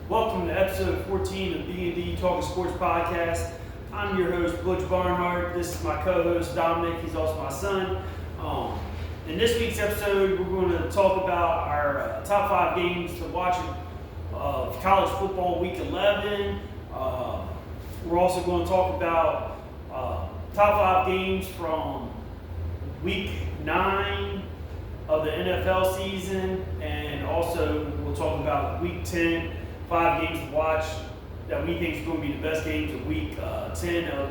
Welcome to episode 14 of B&D Talking Sports Podcast. I'm your host, Butch Barnhart. This is my co-host, Dominic. He's also my son. In this week's episode, we're going to talk about our top 5 games to watch of college football week 11. We're also going to talk about top 5 games from week 9 of the NFL season, and also we'll talk about week 10, 5 games to watch that we think is going to be the best games of week 10 of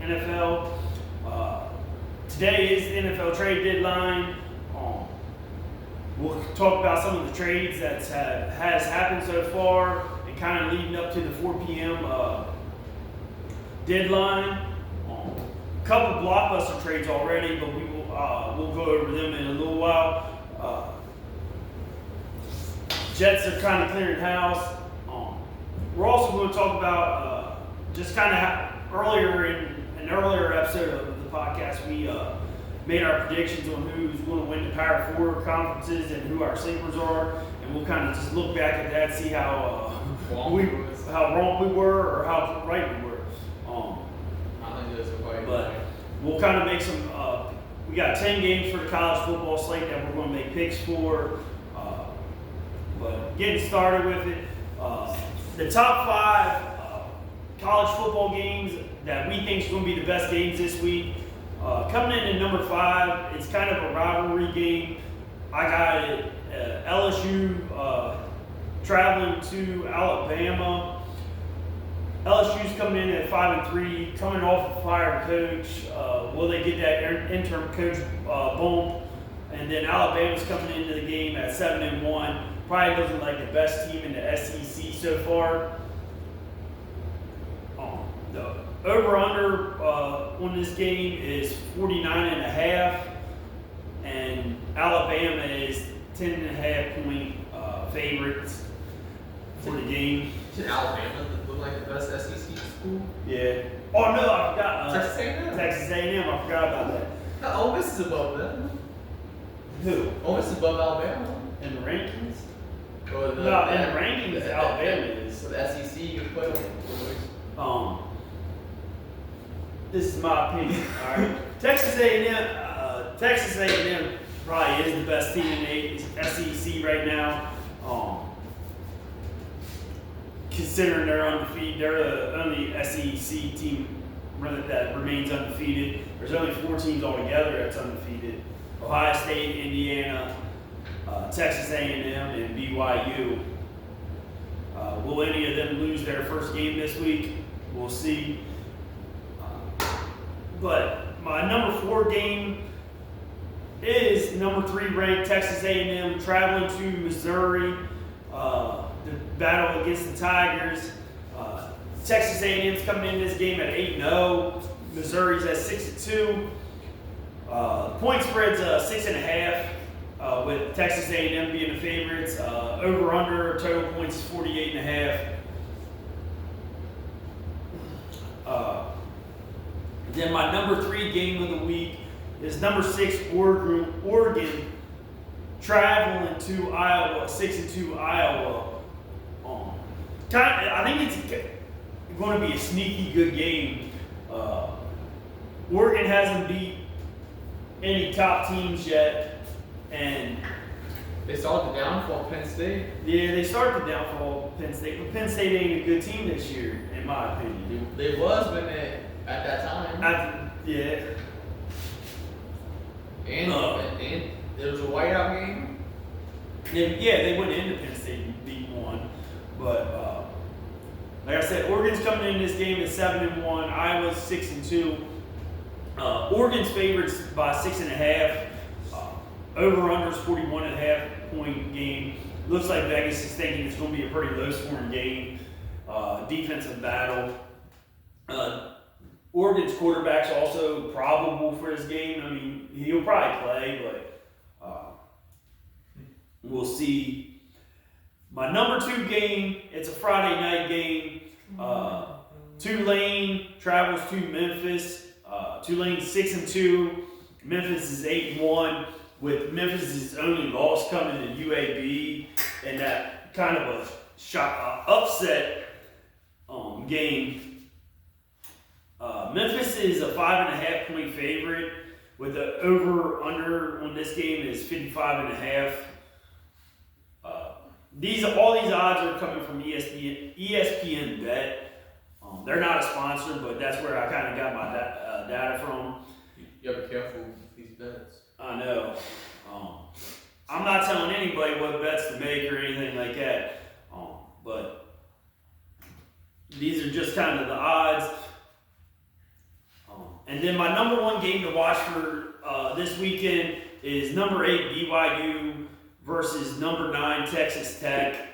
NFL. Today is the NFL trade deadline. We'll talk about some of the trades that has happened so far and kind of leading up to the 4 p.m. Deadline. A couple blockbuster trades already, but we'll go over them in a little while. Jets are kind of clearing house. We're also going to talk about just kind of earlier in an earlier episode of the podcast, we made our predictions on who's going to win the Power 4 conferences and who our sleepers are, and we'll kind of just look back at that, see how wrong we were or how right we were. I think that's quite but we'll kind of make some. We got 10 games for the college football slate that we're going to make picks for. But getting started with it, the top 5 college football games that we think is going to be the best games this week. Coming in at number 5, it's kind of a rivalry game. I got it, LSU traveling to Alabama. LSU's coming in at 5-3, coming off a fired coach. Will they get that interim coach bump? And then Alabama's coming into the game at 7-1. Probably looking like the best team in the SEC so far. The over-under on this game is 49.5, and Alabama is 10.5 point favorites for the game. Should Alabama look like the best SEC school? Yeah. Oh no, I forgot. Texas A&M. Texas A&M. I forgot about that. No, Ole Miss is above them. Who? Ole Miss is above Alabama. In the rankings? Or No, in the rankings, Alabama is. So the SEC you can put them. This is my opinion. All right, Texas A&M probably is the best team in the SEC right now. Considering they're undefeated, they're the only SEC team that remains undefeated. There's only 4 teams altogether that's undefeated: Ohio State, Indiana, Texas A&M, and BYU. Will any of them lose their first game this week? We'll see. But my number 4 game is number 3 ranked Texas A&M traveling to Missouri. The battle against the Tigers. Texas A&M's coming in this game at 8-0. Missouri's at 6-2. Point spread's 6.5. With Texas A&M being the favorites. Over under total points is 48.5. Then my number 3 game of the week is number 6 Oregon traveling to Iowa, 6-2 Iowa. I think it's going to be a sneaky good game. Oregon hasn't beat any top teams yet, and They started the downfall of Penn State. yeah, they started the downfall of Penn State, but Penn State ain't a good team this year, in my opinion. They was when at that time. Yeah. And there was a whiteout game. They went into Penn State and beat one. But like I said, Oregon's coming in this game at 7-1. Iowa's 6-2. Oregon's favorites by 6.5. Over/under is 41.5 point game. Looks like Vegas is thinking it's going to be a pretty low scoring game. Defensive battle. Oregon's quarterback's also probable for this game. I mean, he'll probably play, but we'll see. My number 2 game, it's a Friday night game. Tulane travels to Memphis. Tulane's 6-2. Memphis is 8-1. with Memphis' only loss coming to UAB and that kind of a upset game. Memphis is a 5.5 point favorite with the over under on this game is 55.5. All these odds are coming from ESPN Bet. They're not a sponsor, but that's where I kind of got my data from. You gotta be careful with these bets. I know. I'm not telling anybody what bets to make or anything like that. But these are just kind of the odds. And then my number one game to watch for this weekend is number 8 BYU versus number 9 Texas Tech.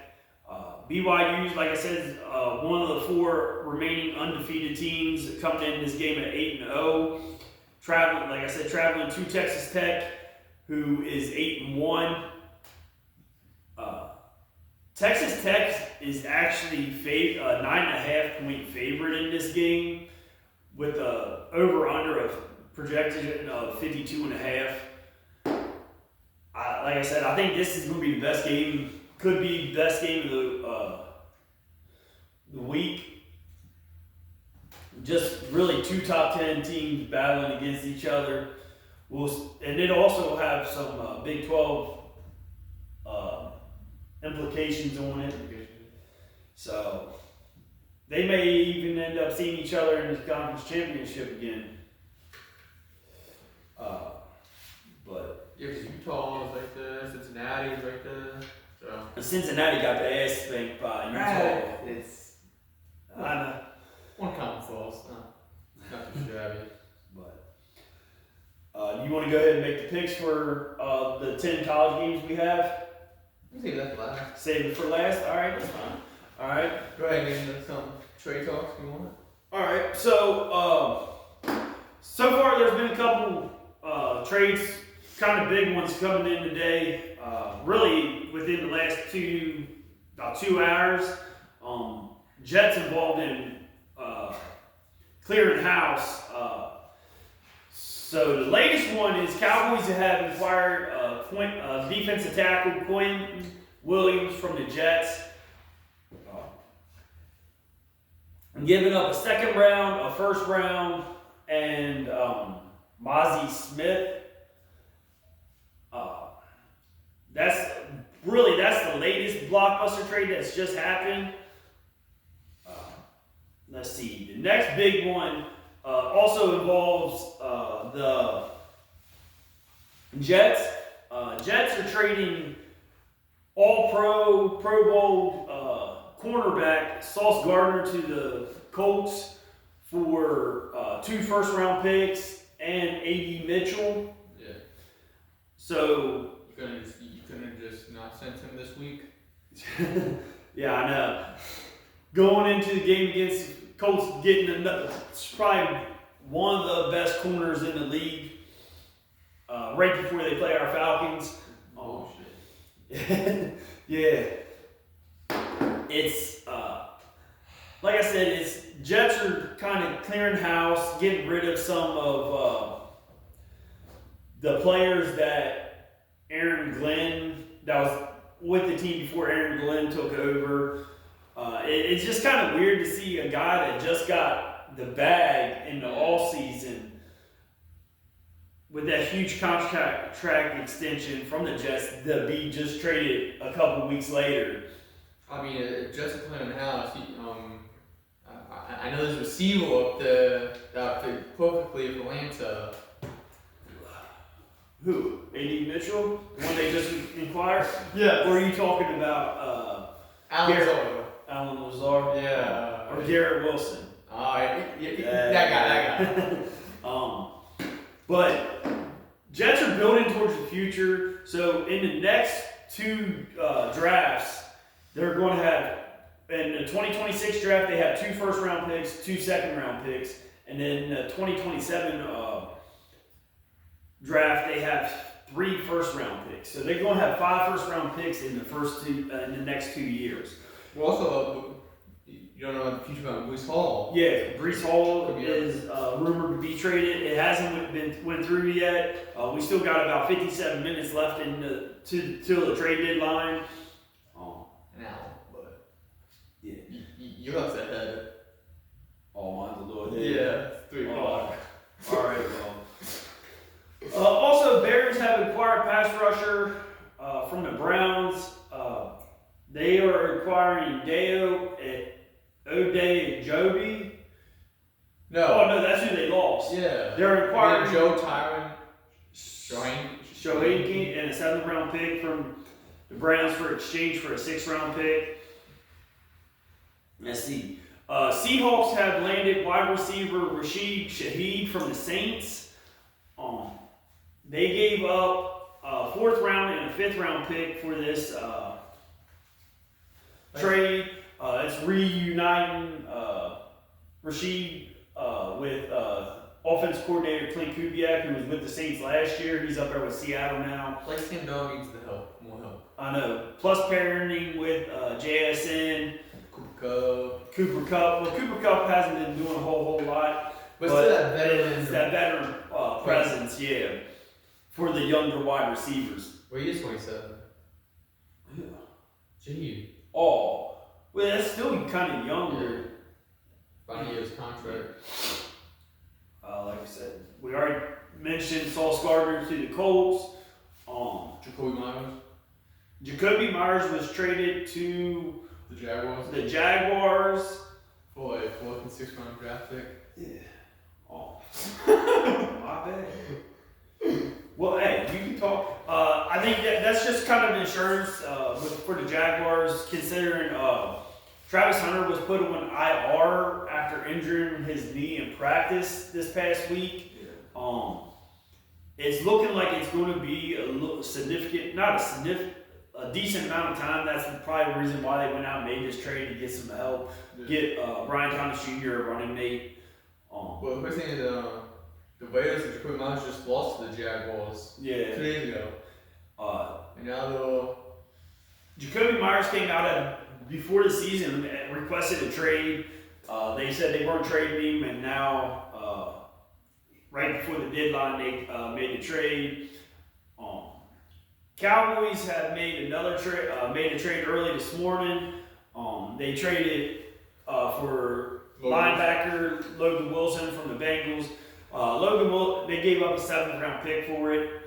BYU, like I said, one of the 4 remaining undefeated teams coming in this game at 8-0. Traveling to Texas Tech, who is 8-1. Texas Tech is actually a 9.5 point favorite in this game, with a over/under of projected of 52.5. Like I said, I think this is going to be the best game. Could be best game of the week. Just really 2 top 10 teams battling against each other. And it also have some Big 12 implications on it. So they may even end up seeing each other in the conference championship again. But yeah, because Utah is right there, Cincinnati is right there. So Cincinnati got the ass spanked by Utah. It's I know. one conference loss, not too shabby. But you want to go ahead and make the picks for the 10 college games we have? You save that for last. Save it for last? All right, that's fine. All right. Go ahead and get into some trade talks if you want. All right. So far there's been a couple trades, kind of big ones coming in today. Really within the last about 2 hours. Jets involved in clearing house. So the latest one is Cowboys have acquired defensive tackle Quinn Williams from the Jets. Giving up a second round, a first round, and Mozzie Smith. That's the latest blockbuster trade that's just happened. Let's see. The next big one also involves the Jets. Jets are trading All-Pro, Pro Bowl cornerback Sauce Gardner to the Colts for 2 first-round picks and A.D. Mitchell. Yeah. So you couldn't have just not sent him this week. Yeah, I know. Going into the game against Colts, getting probably one of the best corners in the league right before they play our Falcons. Oh shit. Yeah. It's like I said, Jets are kind of clearing house, getting rid of some of the players that Aaron Glenn, that was with the team before Aaron Glenn took over. It's just kind of weird to see a guy that just got the bag in the all season with that huge contract extension from the Jets to be just traded a couple weeks later. I mean, just clearing the house. I know there's a receiver up there that fit perfectly for Atlanta. Who? A.D. Mitchell? The one they just inquired? Yeah. Or are you talking about Alan Lazar? Yeah. Or Garrett Wilson? That guy. But Jets are building towards the future. So in the next 2 drafts, they're going to have, in the 2026 draft, they have 2 first-round picks, 2 second-round picks. And then the 2027 draft, they have 3 first-round picks. So they're going to have 5 first-round picks in the next 2 years. Well, also, you don't know what the future about Bruce Hall. Yeah, Brees Hall is rumored to be traded. It hasn't went through yet. We still got about 57 minutes left till the trade deadline. Now, but yeah, you're upset ahead. Oh, mine's a little ahead. Yeah, 3 o'clock. All right, well. Also, Bears have acquired pass rusher from the Browns. They are acquiring O'Day Joby. No. Oh, no, that's who they lost. Yeah. They're acquiring Joe Tyron Shohei and a 7th round pick from the Browns for exchange for a 6th round pick. Let's see. Seahawks have landed wide receiver Rashid Shaheed from the Saints. They gave up a 4th round and a 5th round pick for this trade. It's reuniting Rashid with offense coordinator Clint Kubiak, who was with the Saints last year. He's up there with Seattle now. Like Sam Darnold needs the help, more help. I know. Plus pairing with JSN. Cooper Kupp. Well, Cooper Kupp hasn't been doing a whole lot. But still that veteran presence, yeah, for the younger wide receivers. Well, he is 27. Yeah. Gee. Oh, well, that's still kind of younger. Yeah. 5 years contract. Like I said, we already mentioned Sauce Gardner to the Colts. Jacoby Myers was traded to the Jaguars. For a 4th and 6th round draft pick. Yeah. Oh. My bad. Well, hey, you can talk. I think that's just kind of insurance for the Jaguars, considering Travis Hunter was put on IR after injuring his knee in practice this past week. Yeah. It's looking like it's going to be a decent amount of time. That's probably the reason why they went out and made this trade, to get some help, get Brian Thomas Jr. a running mate. Well, the first thing is the Raiders and Jacoby Myers just lost to the Jaguars 2 days ago. And now Jacoby Myers came out before the season and requested a trade. They said they weren't trading him, and now right before the deadline they made the trade. Cowboys have made another trade. Made a trade early this morning. They traded for linebacker Logan Wilson from the Bengals. They gave up a 7th round pick for it.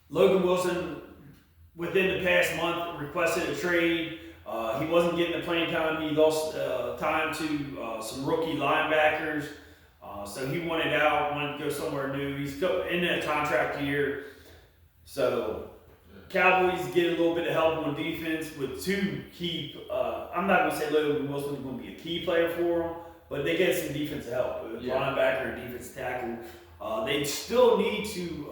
Logan Wilson, within the past month, requested a trade. He wasn't getting the playing time. He lost time to some rookie linebackers. So he wanted to go somewhere new. He's in a contract year. So Cowboys get a little bit of help on defense with 2 key. I'm not going to say Logan Wilson is going to be a key player for them, but they get some defensive help. Linebacker and defensive tackle. They still need to,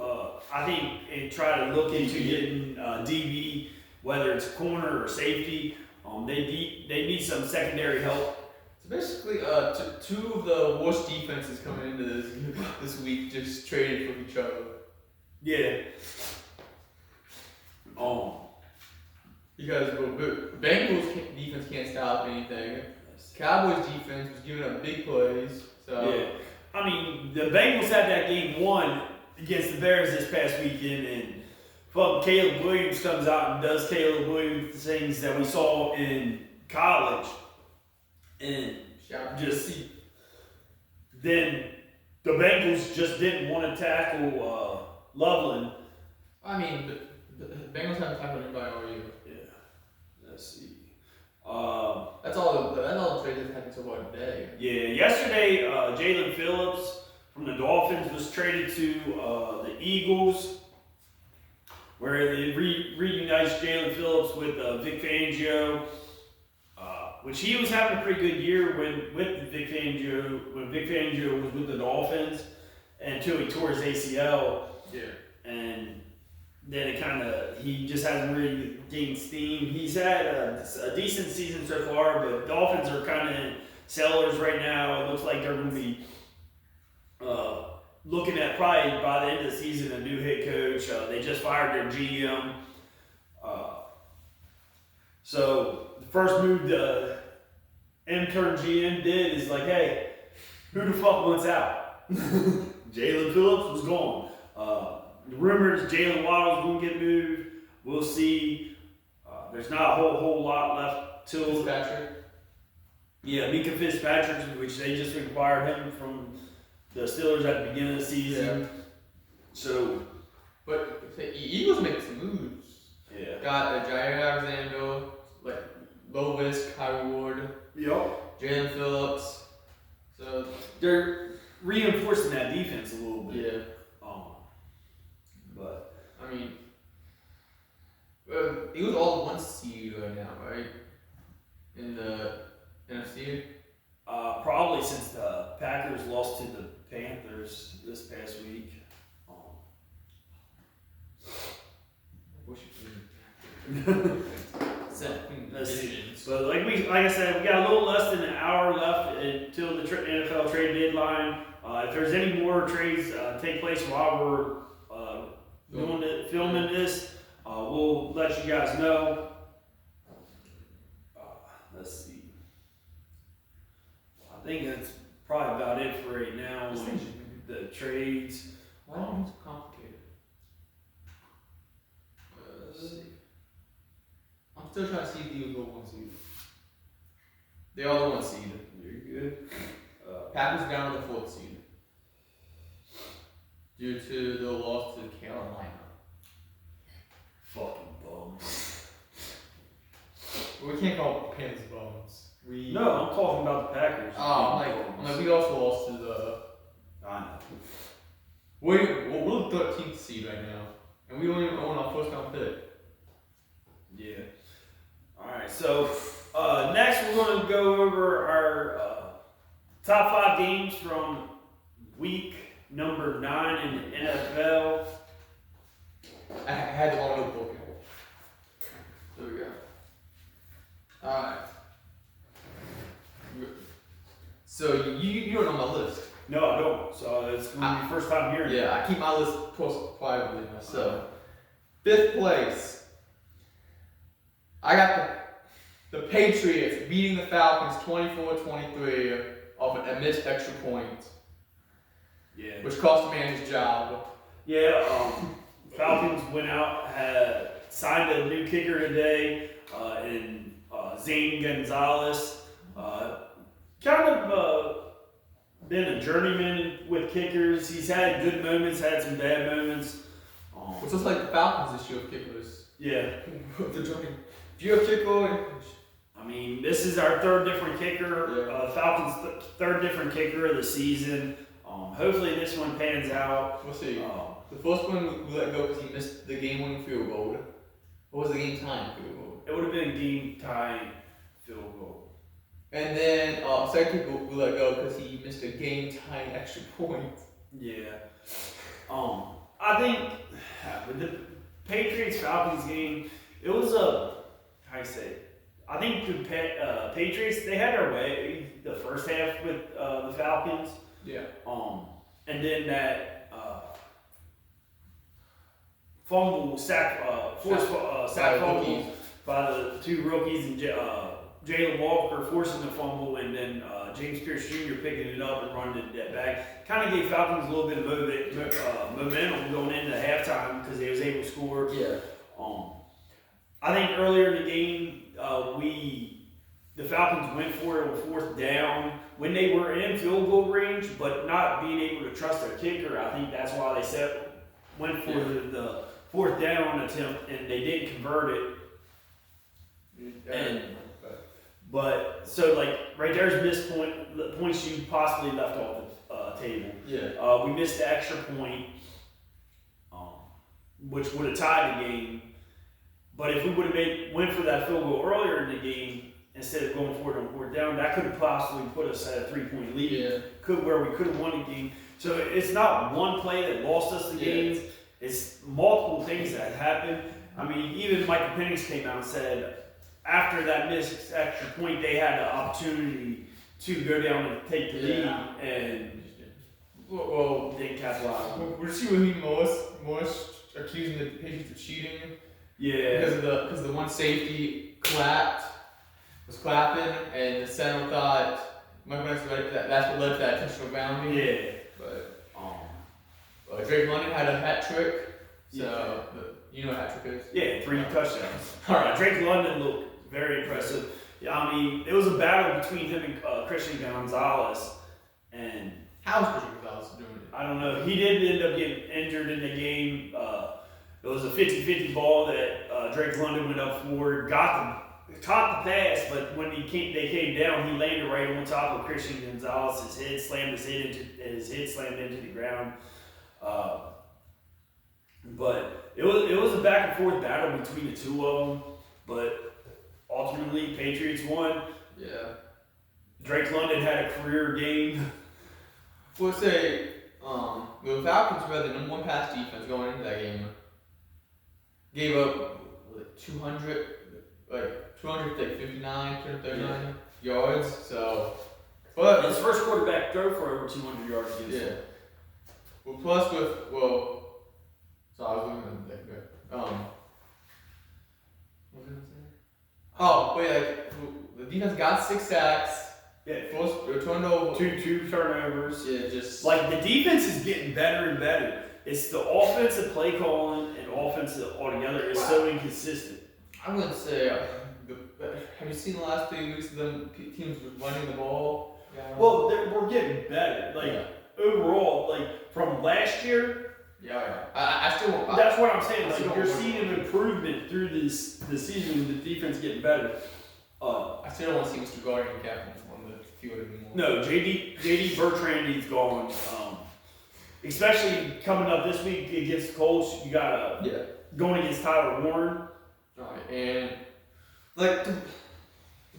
I think, try to look into getting DB, whether it's corner or safety. They need some secondary help. So basically, 2 of the worst defenses coming into this week just traded for each other. Yeah. Because Bengals defense can't stop anything. Cowboys defense was giving up big plays. So yeah. I mean, the Bengals had that game won against the Bears this past weekend, and Caleb Williams comes out and does Caleb Williams things that we saw in college, and then the Bengals just didn't want to tackle Loveland. I mean, the Bengals haven't tackled anybody all year. Yeah. Let's see. That's all the trades that happened so far today. Yeah. Yesterday, Jalen Phillips from the Dolphins was traded to the Eagles, where they reunites Jalen Phillips with Vic Fangio, which he was having a pretty good year when Vic Fangio was with the Dolphins, until he tore his ACL. Yeah. And then he just hasn't really gained steam. He's had a decent season so far, but Dolphins are kind of in sellers right now. It looks like they're going to be looking at probably by the end of the season a new head coach. They just fired their GM. So the first move the intern GM did is like, hey, who the fuck wants out? Jalen Phillips was gone. The rumors Jalen Waddle's going to get moved. We'll see. There's not a whole lot left till Fitzpatrick. Yeah, Mika Fitzpatrick, which they just acquired him from the Steelers at the beginning of the season. Yeah. So, but the Eagles make some moves. Yeah. Got Jair Alexander, like low risk, high reward. Yep. Jalen Phillips. So they're reinforcing that defense a little bit. Yeah. But I mean, Eagles all one seed right now, right? In the NFC. Probably since the Packers lost to the Panthers this past week. Let's see. So like I said, we got a little less than an hour left until the NFL trade deadline. If there's any more trades take place while we're filming this, we'll let you guys know. Let's see. I think that's probably about it for right now. The trades. Why are things complicated? Let's see. I'm still trying to see if the Eagles go one seed. They are the one seed. You're good. Packers down to the fourth seed due to the loss to Carolina. Fucking bums. Well, we can't call Panthers bums. No, I'm talking about the Packers. Oh, I'm like we also lost to the. I know. We're the 13th seed right now, and we don't even own our first round pick. Yeah. Alright, so next we're going to go over our top 5 games from week number 9 in the NFL. I had the wrong notebook. There we go. Alright. So you don't know my list. No, I don't. So it's going to be your first time hearing it. Yeah, I keep my list close quietly myself. 5th place. I got the Patriots beating the Falcons 24-23 off a missed extra point. Yeah. Which cost the man his job. Yeah, Falcons went out, had signed a new kicker today, in Zane Gonzalez. Kind of been a journeyman with kickers. He's had good moments, had some bad moments. Which looks like the Falcons this year with kickers. Yeah. They're joking. If you're a kicker, I mean, this is our 3rd different kicker. Yeah. Falcons' 3rd different kicker of the season. Hopefully this one pans out. we'll see. The first one we let go because he missed the game-winning field goal. What was the game-tying field goal? It would have been game-tying field goal. And then second kick we let go because he missed a game-tying extra point. Yeah. I think with the Patriots-Falcons game, it was how you say it? I think the Patriots, they had their way the first half with the Falcons. Yeah. And then that sack fumble by the 2 rookies and Jalen Walker forcing the fumble, and then James Pierce Jr. picking it up and running it back. Kind of gave Falcons a little bit of momentum going into halftime because they was able to score. Yeah. I think earlier in the game, the Falcons went for it on 4th down when they were in field goal range, but not being able to trust their kicker. I think that's why they went for the 4th down attempt, and they didn't convert it. But so like right there's missed points you possibly left off the table. Yeah. We missed the extra point, which would have tied the game. But if we would have went for that field goal earlier in the game instead of going for it on 4th down, that could have possibly put us at a 3-point lead. Yeah. Where we could have won the game. So it's not one play that lost us the game. It's multiple things that happened. I mean, even Michael Penix came out and said after that missed extra point, they had the opportunity to go down and take the lead, and didn't capitalize. We're seeing most accusing the Patriots of cheating. Yeah. Because the one safety clapped was clapping, and the center thought that's what led to that intentional grounding. Yeah. But Drake London had a hat trick. So Yeah. you know what hat trick is? Yeah, 3 touchdowns. All right. Drake London looked very impressive. Yeah, I mean, it was a battle between him and Christian Gonzalez, and How was Christian Gonzalez doing it? I don't know. He did end up getting injured in the game. It was a 50-50 ball that Drake London went up for, caught the pass, but when they came down, he landed right on top of Christian Gonzalez. His head slammed into the ground. But it was a back and forth battle between the two of them. But ultimately, Patriots won. Yeah. Drake London had a career game. We'll say the Falcons were the number one pass defense going into that game. Gave up 259, 239 yards. So, but His first quarterback throw for over 200 yards against him. Well, plus so I was looking at that. What was I gonna say? Oh, wait, the defense got 6 sacks. Yeah. Forced turnover. Two turnovers. Yeah, just like the defense is getting better and better. It's the offensive play calling and offensive altogether is so inconsistent. I wouldn't say. Have you seen the last 3 weeks of them teams running the ball? Yeah. Well, we're getting better. Overall, from last year. Yeah. I still. That's what I'm saying. You're seeing an improvement through the season with the defense getting better. I still don't want to see Mr. Gardner captain on the field anymore. No, JD Bertrand he's gone. Especially coming up this week against the Colts, you got going against Tyler Warren. Alright, and the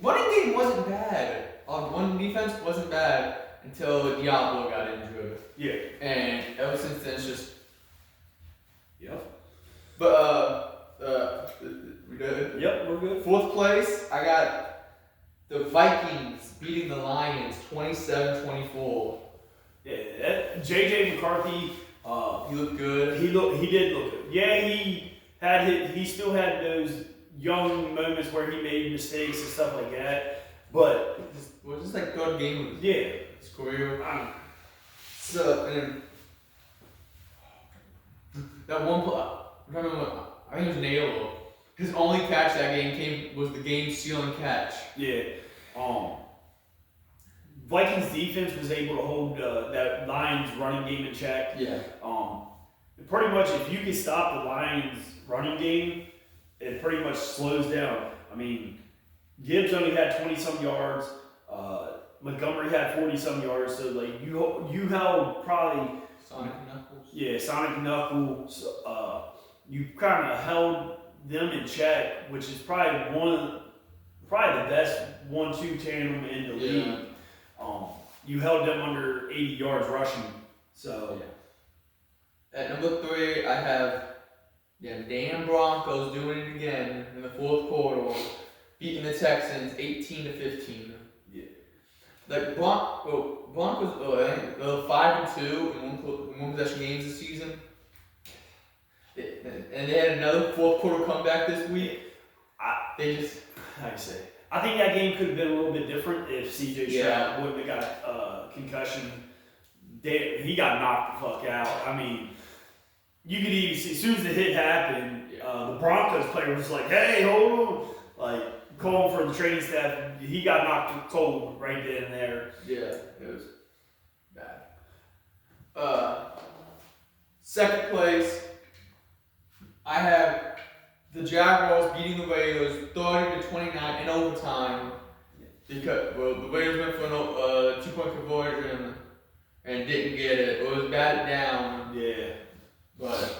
running game wasn't bad. One defense wasn't bad until Diablo got injured. Yeah. And ever since then, it's just. Yep. But we good? Yep, we're good. 4th place, I got the Vikings beating the Lions 27-24. Yeah, JJ McCarthy. He looked good. He did look good. Yeah, he still had those young moments where he made mistakes and stuff like that. But was this good game of his career? So and that one play, I think it was Naylor. His only catch that game was the game-sealing catch. Yeah. Vikings defense was able to hold that Lions running game in check. Yeah. Pretty much, if you can stop the Lions running game, it pretty much slows down. I mean, Gibbs only had 20-some yards. Montgomery had 40-some yards. So you held probably Sonic Knuckles. Yeah, Sonic Knuckles. You kind of held them in check, which is probably the best 1-2 tandem in the league. You held them under 80 yards rushing. So at number 3, I have damn Broncos doing it again in the 4th quarter, beating the Texans 18-15. Yeah. Broncos, I think they're 5-2 in one possession games this season. And they had another 4th quarter comeback this week. I think that game could have been a little bit different if CJ Stroud wouldn't have got concussion. He got knocked the fuck out. I mean, you could even see as soon as the hit happened, the Broncos player was like, "Hey, hold on!" Calling for the training staff. He got knocked cold right then and there. Yeah, it was bad. 2nd place, I have the Jaguars beating the Raiders 30-29 in overtime. Because the Raiders went for a 2-point conversion and didn't get it. It was batted down. Yeah. But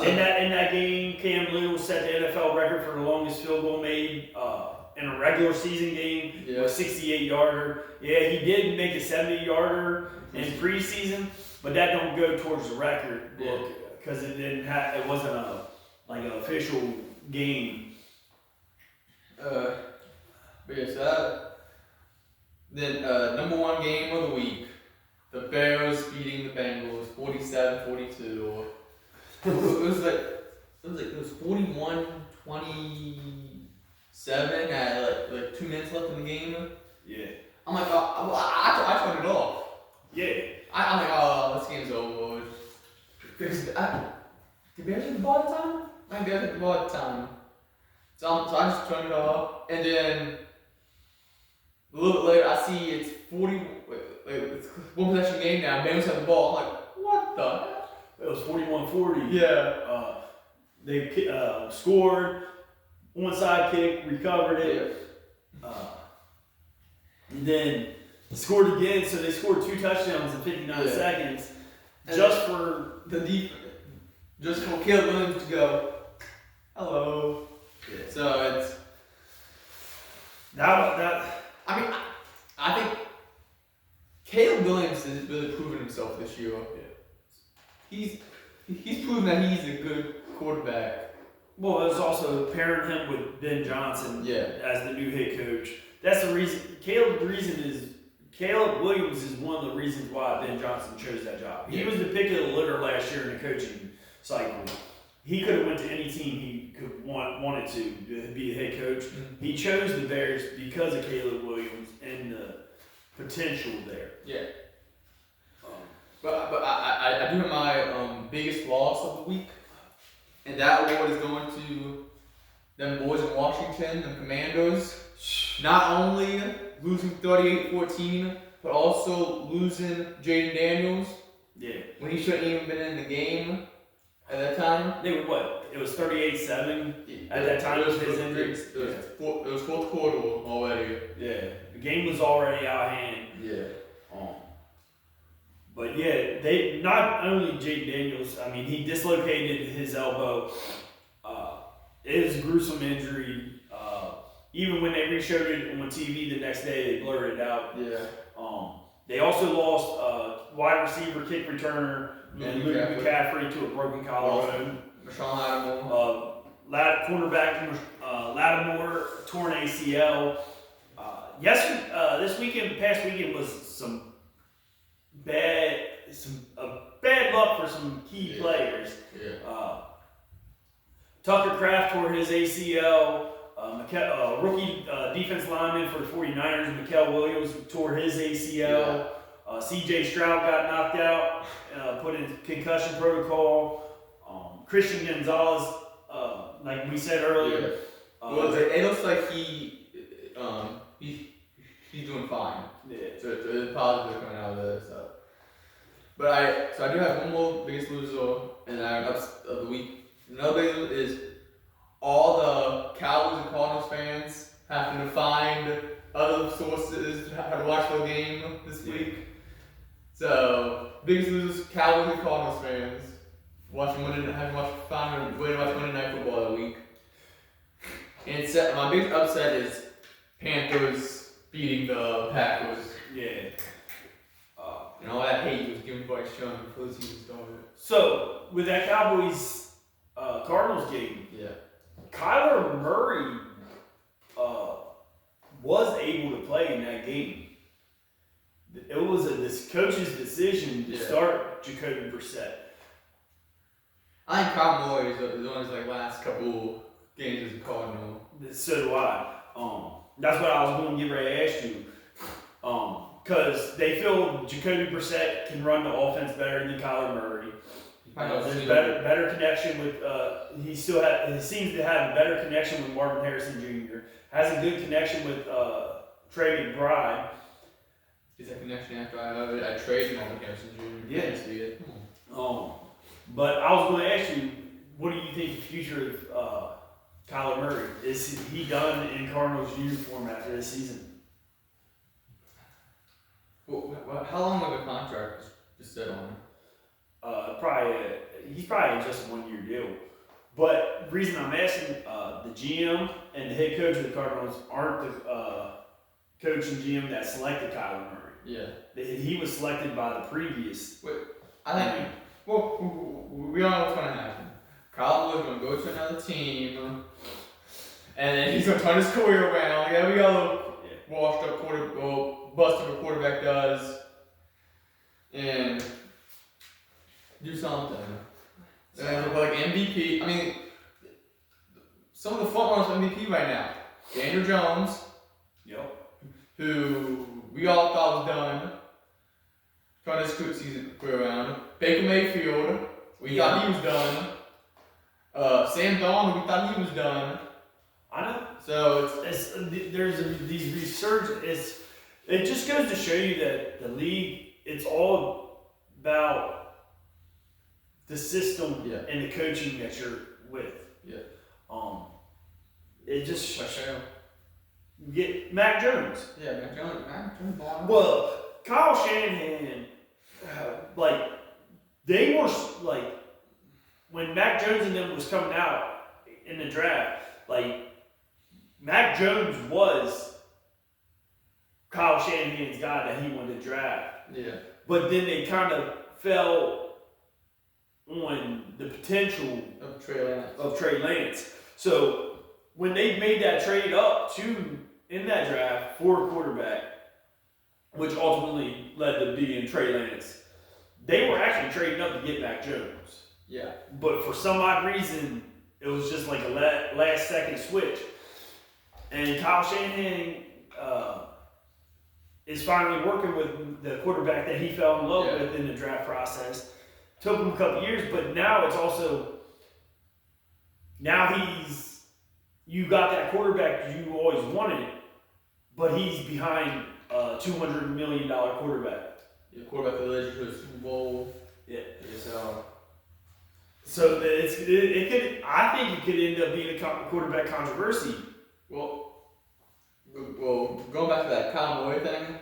in that game, Cam Little set the NFL record for the longest field goal made in a regular season game. Yeah. A 68-yarder. Yeah, he did make a 70-yarder in preseason, but that don't go towards the record book because it wasn't an official game. Then number 1 game of the week, the Bears beating the Bengals 47-42. It was 41-20. 7 at like 2 minutes left in the game. Yeah. I'm like, I turned it off. Yeah. I'm like, oh, this game's over. Because the Bears hit the ball at the time? I think Bears hit the ball at the time. So I just turned it off, and then a little bit later, I see it's 40. It's one possession game now. Bengals have the ball. I'm like, what the hell? It was 41-40. Yeah. They scored, onside kick, recovered it, and then scored again. So they scored 2 touchdowns in 59 seconds, and just for the defense, just for Caleb Williams to go, hello. Yeah. So it's that. I mean, I think Caleb Williams has really proven himself this year. Yeah. He's proven that he's a good quarterback. Well, it's also pairing him with Ben Johnson as the new head coach. That's the reason. Caleb Williams is one of the reasons why Ben Johnson chose that job. He was the pick of the litter last year in the coaching cycle. He could have went to any team he could wanted to be the head coach. Mm-hmm. He chose the Bears because of Caleb Williams and the potential there. Yeah. But I do have my biggest loss of the week, and that award is going to them boys in Washington, the Commandos. Not only losing 38-14, but also losing Jaden Daniels. Yeah. When he shouldn't even been in the game at that time. They were what? It was 38-7 at that time with his injuries. It was fourth quarter already. Yeah. The game was already out of hand. Yeah. But yeah, they not only Jake Daniels. I mean, he dislocated his elbow. It was a gruesome injury. Even when they re-showed it on TV the next day, they blurred it out. Yeah. They also lost wide receiver, kick returner, and Luke McCaffrey to a broken collarbone. Marshawn Cornerback Lattimore torn ACL. Past weekend was some bad luck for some key players. Yeah. Tucker Kraft tore his ACL. Rookie defense lineman for the 49ers, Mikael Williams, tore his ACL. C.J. Stroud got knocked out, put in concussion protocol. Christian Gonzalez, like we said earlier. Well, it looks like he's doing fine. Yeah. So it's positive coming out of this. But I do have one more biggest loser, and I have of the week. Another big loser is all the Cowboys and Cardinals fans having to find other sources to watch the game this week. So biggest losers, Cowboys and Cardinals fans find a way to watch Monday Night Football that week. And my big upset is Panthers beating the Packers. Yeah. And all that hate was given by Sean before the season started. So with that Cowboys Cardinals game, Kyler Murray was able to play in that game. It was this coach's decision to start Jacoby Brissett. I think Kyler Murray is on his last couple games as a Cardinal. So do I. That's what I was going to get ready to ask you. Because they feel Jacoby Brissett can run the offense better than Kyler Murray. There's better connection with. He seems to have a better connection with Marvin Harrison Jr. Has a good connection with Trey McBride. Is that connection after I traded Marvin Harrison Jr.? Yeah. See it. But I was going to ask you, what do you think the future of Kyler Murray? Is he done in Cardinals uniform after this season? Well, how long will the contract just sit on? He's probably just a 1-year deal. But the reason I'm asking, the GM and the head coach of the Cardinals aren't the coach and GM that selected Kyler Murray. Yeah. He was selected by the previous. I think. Well, we all know what's going to happen. Kyler is going to go to another team, and then he's going to turn his career around like every other washed up busted up quarterback does, and do something. And like MVP, I mean, some of the front runners for MVP right now. Daniel Jones, who we all thought was done. Trying his season career around. Baker Mayfield, we thought he was done. Sam Darnold, we thought he was done. I know. So there's these resurgence. It just goes to show you that the league, it's all about the system and the coaching that you're with. Yeah. It just get Mac Jones. Yeah, Mac Jones. Well, Kyle Shanahan, they were when Mac Jones and them was coming out in the draft, Mac Jones was Kyle Shanahan's guy that he wanted to draft. Yeah. But then they kind of fell on the potential of Trey Lance. So when they made that trade up in that draft for a quarterback, which ultimately led to being Trey Lance, they were actually trading up to get Mac Jones. Yeah. But for some odd reason, it was just like a last second switch. And Kyle Shanahan is finally working with the quarterback that he fell in love with in the draft process. Took him a couple years, but now it's also, you got that quarterback you always wanted, but he's behind a $200 million quarterback. Yeah, quarterback that led you to a Super Bowl. Yeah. So it could. I think it could end up being a quarterback controversy. Well, going back to that Kyle Moore thing,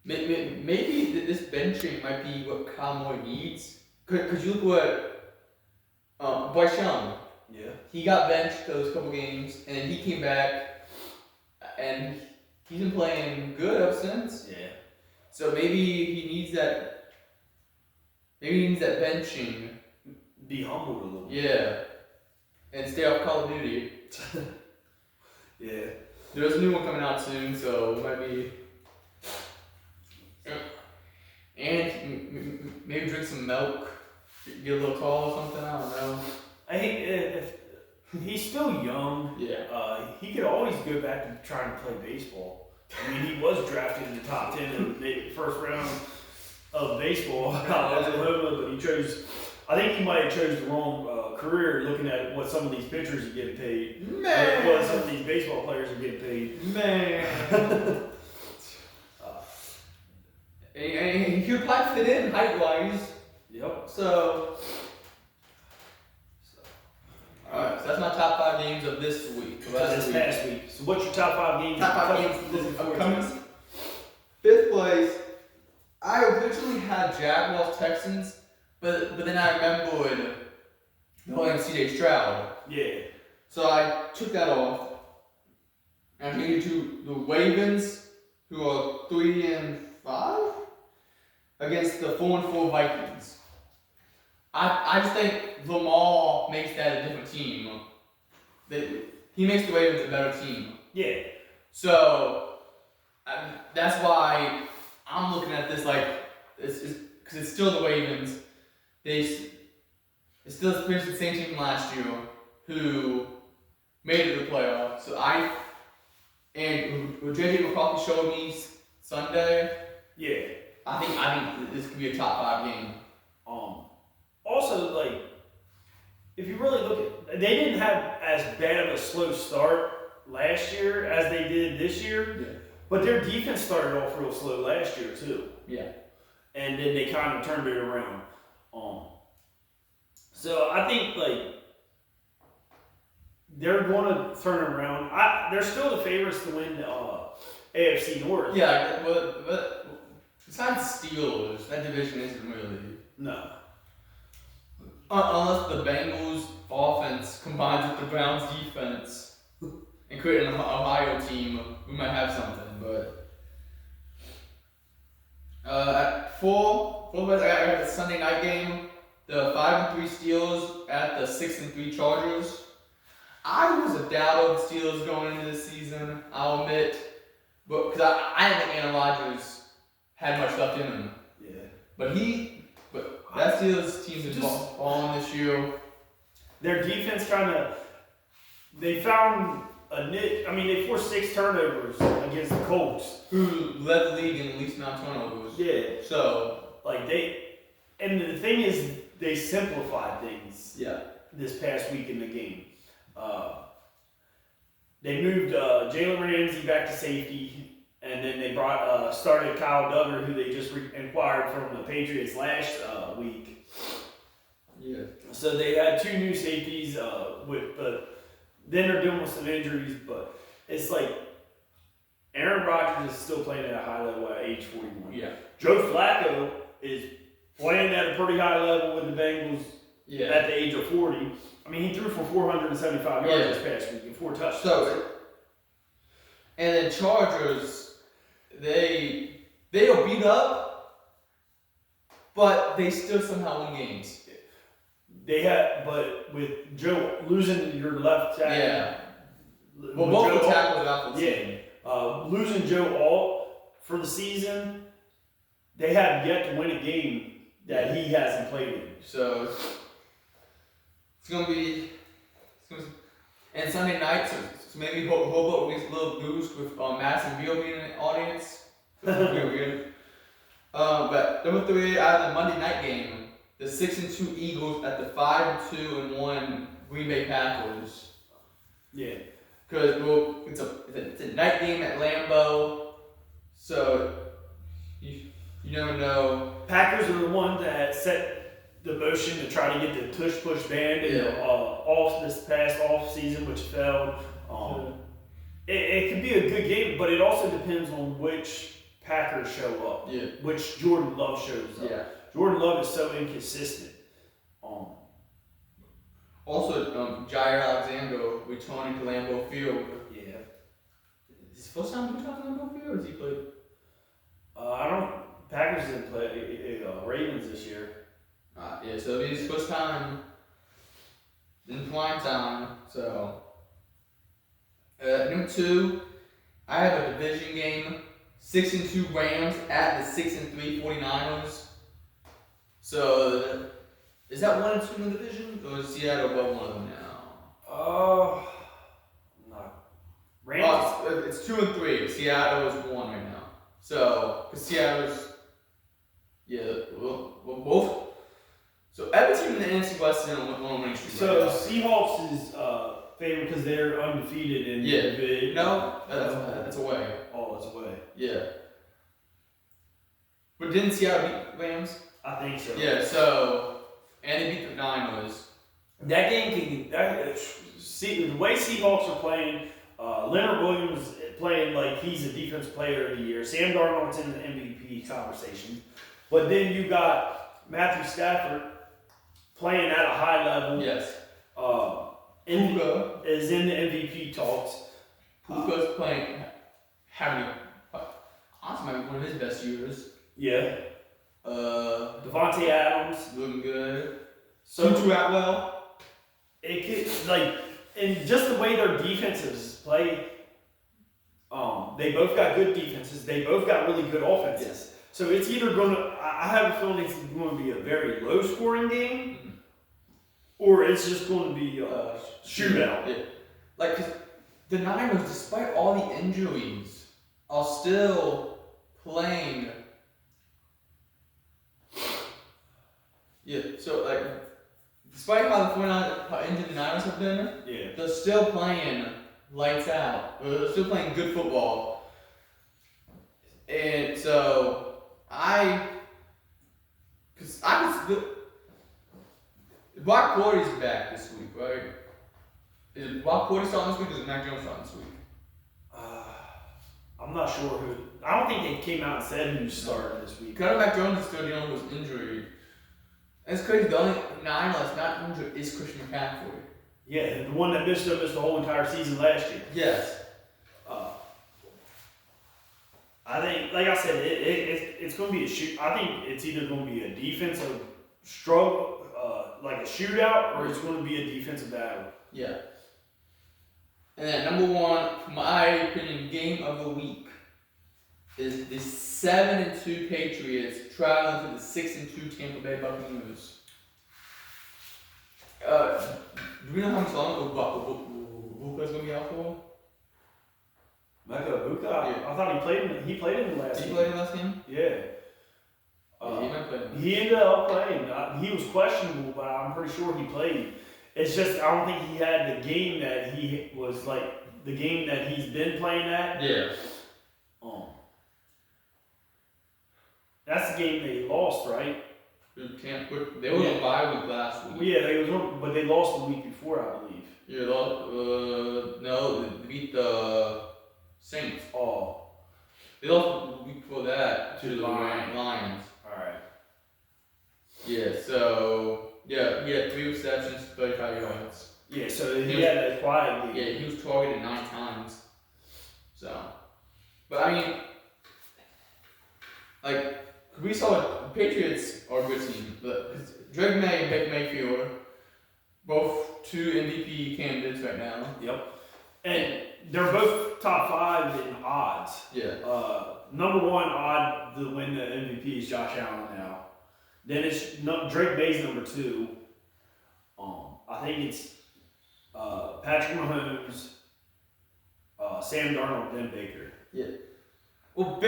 maybe this benching might be what Kyle Moore needs. Because you look what Bryce Young. Yeah. He got benched those couple games, and then he came back, and he's been playing good ever since. Yeah. So maybe he needs that. Maybe he needs that benching. Be humbled a little bit. Yeah. And stay off Call of Duty. Yeah. There's a new one coming out soon, so it might be. And maybe drink some milk. Get a little tall or something. I don't know. I think if he's still young. Yeah. He could always go back to trying to play baseball. I mean, he was drafted in the top 10 in the first round of baseball out of Oklahoma, but he chose. I think he might have chose the wrong career looking at what some of these pitchers are getting paid. Man. What some of these baseball players are getting paid. Man. And he would probably fit in height-wise. Yep. So alright, so that's my top 5 games of this week. This past week. So what's your top 5 games? Top 5 games upcoming. 5th place. I originally had Jaguars Texans, but then I remembered playing CJ Stroud. Yeah. So I took that off. And I changed it to the Ravens, who are 3-5, against the 4-4 Vikings. I just think Lamar makes that a different team. He makes the Ravens a better team. Yeah. So that's why I'm looking at this because it's still the Ravens. It's still the same team from last year who made it to the playoffs. So what JJ McCarthy showed me Sunday. Yeah. I think this could be a top 5 game. Also, if you really look at, they didn't have as bad of a slow start last year as they did this year. Yeah. But their defense started off real slow last year too. Yeah. And then they kind of turned it around. So I think they're going to turn it around. They're still the favorites to win the AFC North. Yeah, but besides Steelers, that division isn't really. No. Unless the Bengals offense combines with the Browns defense and create an Ohio team, we might have something. But at 4, I got the Sunday night game, the 5-3 Steelers at the 6-3 Chargers. I was a doubter of the Steelers going into this season, I'll admit, but because I didn't think Aaron Rodgers had much left in him. Yeah. But that Steelers team's been balling this year. Their defense they found they forced 6 turnovers against the Colts. Who led the league in least amount of turnovers. Yeah. So. And the thing is, they simplified things. Yeah. This past week in the game. They moved Jalen Ramsey back to safety, and then they started Kyle Duggar, who they just acquired from the Patriots last week. Yeah. So they had 2 new safeties, but then they're dealing with some injuries. But it's like Aaron Rodgers is still playing at a high level at age 41. Yeah. Joe Flacco is playing at a pretty high level with the Bengals at the age of 40. I mean, he threw for 475 yards this past week and 4 touchdowns. So, and then Chargers, they'll beat up, but they still somehow win games. But with Joe losing your left tackle. Well, both the tackles out the team. Losing Joe Alt for the season, they have yet to win a game that he hasn't played in. So it's gonna be and Sunday night, so maybe Hobo gets a little boost with Madison Beal being in the audience. Weird. But number 3, out of the Monday night game, the 6-2 Eagles at the 5-2-1 Green Bay Packers. Yeah. Because it's a night game at Lambeau, so you never know. Packers are the one that set the motion to try to get the tush-push ban off this past off-season, which failed. It can be a good game, but it also depends on which Packers show up. Yeah. Which Jordan Love shows up. Yeah. Jordan Love is so inconsistent. Also, Jair Alexander returning to Lambeau Field. Yeah. Is this first time returning to Lambeau Field, or has he played? Packers didn't play Ravens this year. So it'll be his first time in prime time. So, number 2, I have a division game. 6-2 Rams at the 6-3 49ers. So, is that 1 and 2 in the division, or is Seattle above one of them now? No. Rams. It's 2 and 3. Seattle is 1 right now. So, because Seattle's, well, both. So every team in the NFC West is on one winning streak. So Seahawks is favored because they're undefeated in the division. No, that's away. Oh, that's away. Yeah. But didn't Seattle beat the Rams? I think so. Yeah. So and they beat the Niners. That game the way Seahawks are playing. Leonard Williams playing like he's a defensive player of the year. Sam Darnold's in the MVP conversation, but then you got Matthew Stafford playing at a high level. Yes. Puka is in the MVP talks. Puka's having honestly one of his best years. Yeah. Devontae Adams looking good. So Tutu Atwell. It could and just the way their defenses play. They both got good defenses. They both got really good offenses. Yes. So it's either going to. I have a feeling it's going to be a very low scoring game, or it's just going to be a shootout. Yeah. Like, 'cause the Niners, despite all the injuries, are still playing. Yeah. So like, despite how injured the Niners have been, they're still playing lights out. They're still playing good football. And so Brock Purdy's back this week, right? Is Brock Purdy starting this week, or is Mac Jones starting this week? I'm not sure who. I don't think they came out and said who's starting this week. Kind of Mac Jones is still dealing with injury. And it's crazy. The only Niner that's not injured is Christian McCaffrey. Yeah, the one that missed the whole entire season last year. Yes. I think, like I said, it's going to be a shoot. I think it's either going to be a defensive struggle, like a shootout, or it's going to be a defensive battle. Yeah. And then number 1, in my opinion, game of the week is the 7-2 Patriots traveling to the 6-2 Tampa Bay Buccaneers. Do we know how much longer Luka's going to be out for? Mecca Ibuka? Yeah. I thought he played in the last Did he game. play in the last game? Yeah. Yeah, he might play. He ended up playing. He was questionable, but I'm pretty sure he played. It's just I don't think he had the game that he was like the game that he's been playing at. Yeah. That's the game they lost, right? They were on bye week last week. Yeah, but they lost the week before, I believe. Yeah, no, they beat the Saints. Oh, They lost the week before that to the Lions. Lions. all right. Yeah, so yeah, he had 3 receptions, 35 yards. Yeah, so he had a quiet game. Yeah, he was targeted 9 times. So, but I mean, like we saw the Patriots are a good team, but Drake May and Baker Mayfield, both 2 MVP candidates right now. Yep. And they're both top 5 in odds. Yeah. Number 1 odd to win the MVP is Josh Allen now. Then it's Drake May's number 2. I think it's Patrick Mahomes, Sam Darnold, then Baker. Yeah. Well,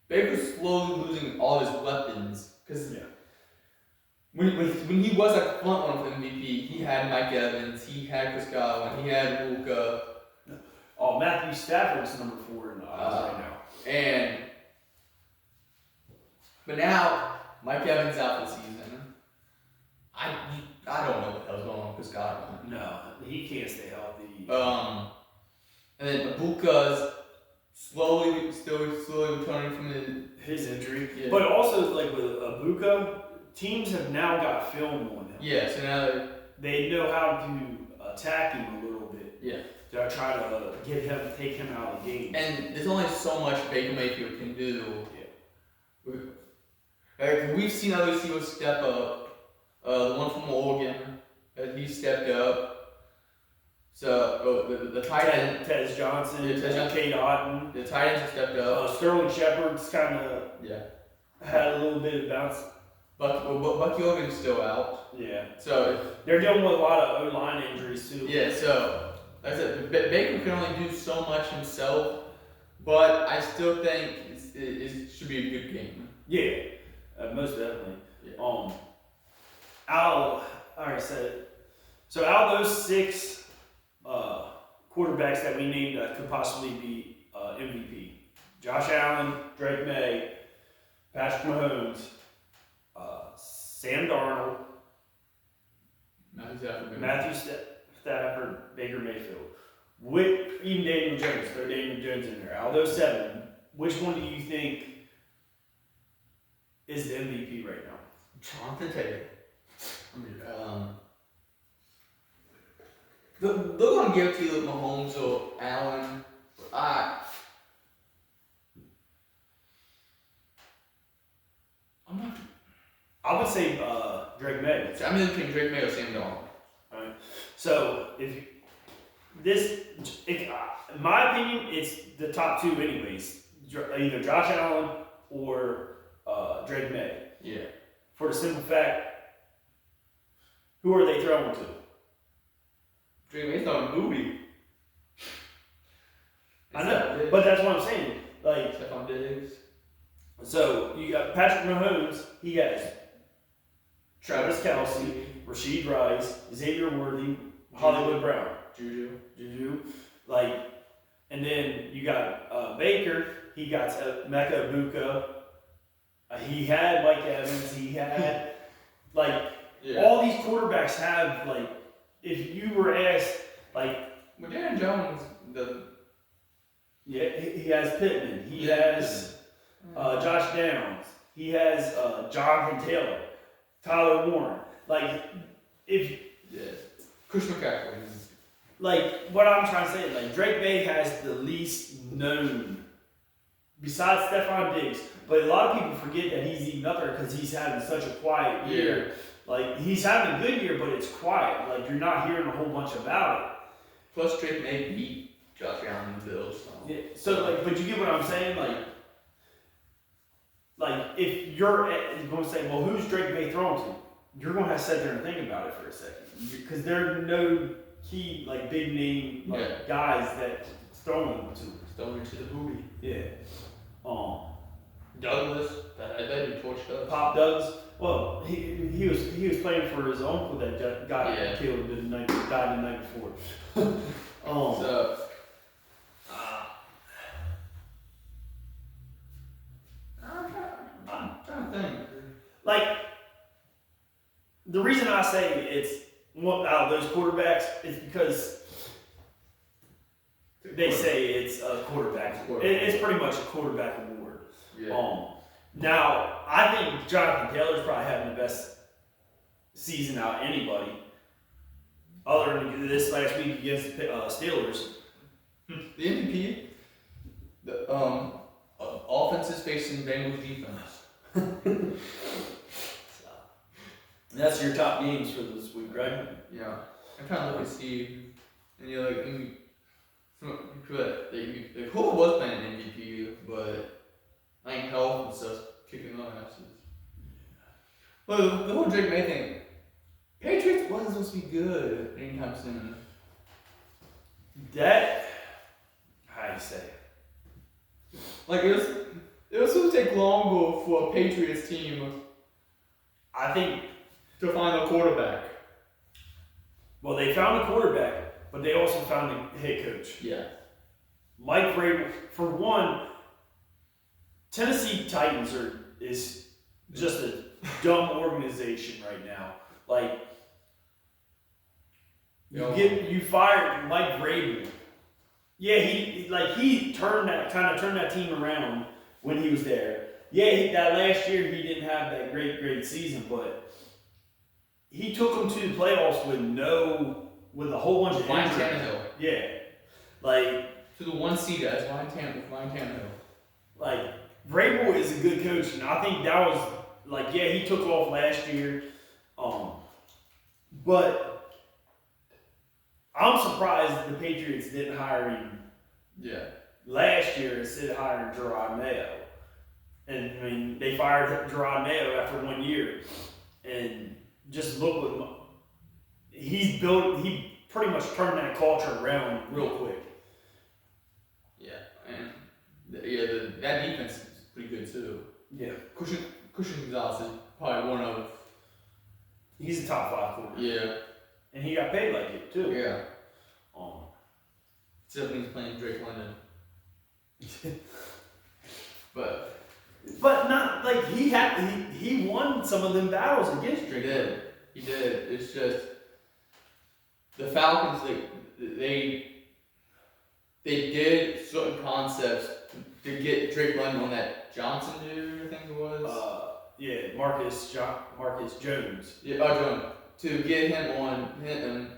Baker's slowly losing all his weapons because when he was at the front one for MVP, he had Mike Evans, he had Chris Godwin, he had Luka. Oh, Matthew Stafford's number 4 in the odds right now. But now Mike Evans out this season. I don't know what the hell's going on with Chris Godwin. No, he can't stay healthy. And then Ibuka's slowly returning from his injury. Yeah. But also, like with Ibuka, teams have now got film on him. Yeah, so now they know how to attack him a little bit. Yeah. To try to take him out of the game. And there's only so much Baker Mayfield can do. Yeah. We've seen other receivers step up. The one from Oregon, he stepped up. So the tight end, Tez Johnson, Cade Otton. The tight ends have stepped up. Sterling Shepard's kind of had a little bit of bounce. Bucky Organ's still out. Yeah. So they're dealing with a lot of O-line injuries too. Yeah. So like I said, Baker can only do so much himself, but I still think it should be a good game. Yeah, most definitely. Yeah. So out of those 6 quarterbacks that we named that could possibly be MVP, Josh Allen, Drake May, Patrick Mahomes, Sam Darnold, Matthew Stafford, Baker Mayfield, even Daniel Jones. Throw Daniel Jones in there. Out of those 7, which one do you think is the MVP right now? Jonathan Taylor. They're gonna give it to either Mahomes or Allen. I would say Drake May. I'm either between Drake May or Sam Darnold. Alright. So in my opinion, it's the top 2 anyways. Either Josh Allen or Drake May. Yeah. For the simple fact, who are they throwing to? Drake May's throwing booty. I know, but that's what I'm saying. Like Stephon Diggs. So you got Patrick Mahomes. He has Travis Kelce, Rashid Rice, Xavier Worthy, Hollywood Brown, Juju. And then you got Baker. He got Mecca Ibuka. He had Mike Evans. He had all these quarterbacks have if you were asked Well, Darren Jones he has Pittman. He has Josh Downs. He has Jonathan Taylor, Tyler Warren. Chris McCaffrey. What I'm trying to say, Drake May has the least known, besides Stephon Diggs. But a lot of people forget that he's even up there because he's having such a quiet year. He's having a good year, but it's quiet. You're not hearing a whole bunch about it. Plus, Drake May beat Josh Allen and Bills. But you get what I'm saying? If you're going to say, well, who's Drake May throwing to? You're going to have to sit there and think about it for a second. Because there are no key, big name guys that throwing it to. Throwing it to the booty. Yeah. Douglas, that be torched up. Pop Douglas. Well, he was playing for his uncle that got killed died the night before. So, I'm trying to think. Like, the reason I say it's one out of those quarterbacks is because they say it's a quarterback. It's pretty much a quarterback award. Yeah. Now, I think Jonathan Taylor's probably having the best season out of anybody, other than this last week against the Steelers. The MVP, the offense is facing Bengals defense. That's your top games for this week, right? Yeah. I'm trying to look and see, and you're like, who was playing MVP, but I think health and stuff kicking on asses. Well, the whole Drake May thing, Patriots wasn't supposed to be good anytime soon. That, how do you say it? Like, it was supposed to take longer for a Patriots team, I think, to find a quarterback. well, they found a quarterback, but they also found a head coach. Yeah. Mike Vrabel, for one, Tennessee Titans is just a dumb organization right now. Like, you fired Mike Vrabel. Yeah, he turned that team around when he was there. Yeah, that last year he didn't have that great season, but he took them to the playoffs with a whole bunch of Ryan injuries. Tannehill. Yeah, like To the 1 seed as Ryan Tannehill. like Vrabel is a good coach, and I think that was he took off last year, but I'm surprised that the Patriots didn't hire him last year instead of hiring Gerard Mayo. And I mean, they fired Gerard Mayo after 1 year, and just look what he's built. He pretty much turned that culture around real quick. Yeah, and that defense is pretty good too. Yeah, Christian Gonzalez is probably one of. he's a top 5 quarterback. Yeah. And he got paid like it too. Yeah. Except when he's playing Drake London. But not like he won some of them battles against Drake. He did. It's just the Falcons. They did certain concepts to get Drake London on that Johnson dude, I think it was. Marcus Jones. Yeah, Jones. To get him on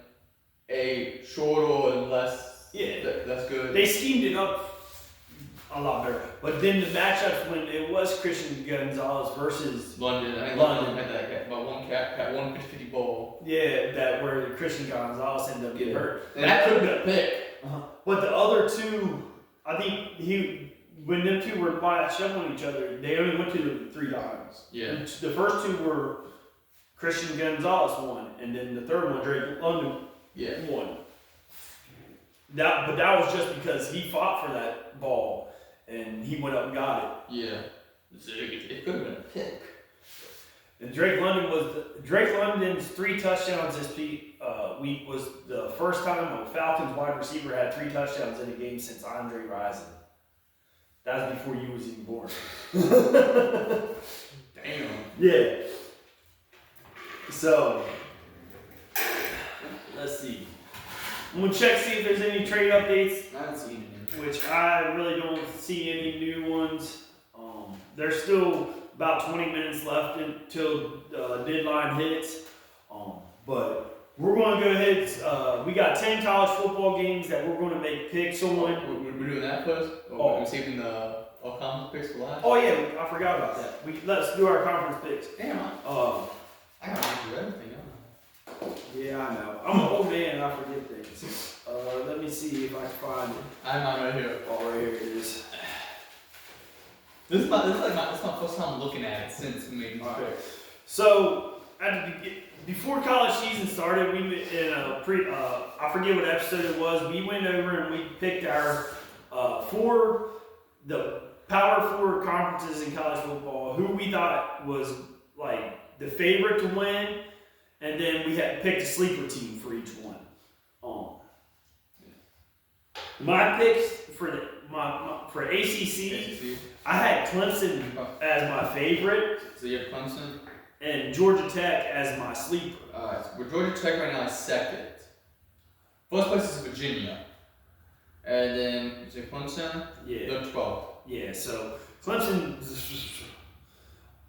a shorter and less. Yeah, that's good. They schemed it up a lot better. But then the matchups when it was Christian Gonzalez versus London, I think London had that about one 50-50 ball. Yeah, that where Christian Gonzalez ended up getting hurt. And that could have been a pick. But the other two, I think when them two were matched up on each other, they only went to the 3 times. Yeah. The first 2 were Christian Gonzalez won, and then the third one, Drake London won. But that was just because he fought for that ball, and he went up and got it. Yeah. It could have been a pick. And Drake London's 3 touchdowns this week was the first time a Falcons wide receiver had 3 touchdowns in a game since Andre Rison. That was before you was even born. Damn. Yeah. So, let's see. I'm going to check see if there's any trade updates. I haven't seen any. Which I really don't see any new ones. There's still about 20 minutes left until the deadline hits. But we're going to go ahead. We got 10 college football games that we're going to make picks on. We're doing that first? Or we're saving our conference picks for last? Oh yeah, I forgot about that. Let's do our conference picks. Damn, I gotta do everything. Yeah, I know. I'm an old man and I forget things. Let me see if I can find it. I have mine right here. Oh, right here it is. This is my first time looking at it since we made my pick. So, before college season started, we in a I forget what episode it was. We went over and we picked our the Power Four conferences in college football, who we thought was like the favorite to win, and then we had picked a sleeper team for each one. My picks for for ACC, I had Clemson as my favorite. So you have Clemson and Georgia Tech as my sleeper. Well, Georgia Tech right now is second. First place is Virginia, and then is it Clemson? Yeah, they're 12th. Yeah, so Clemson.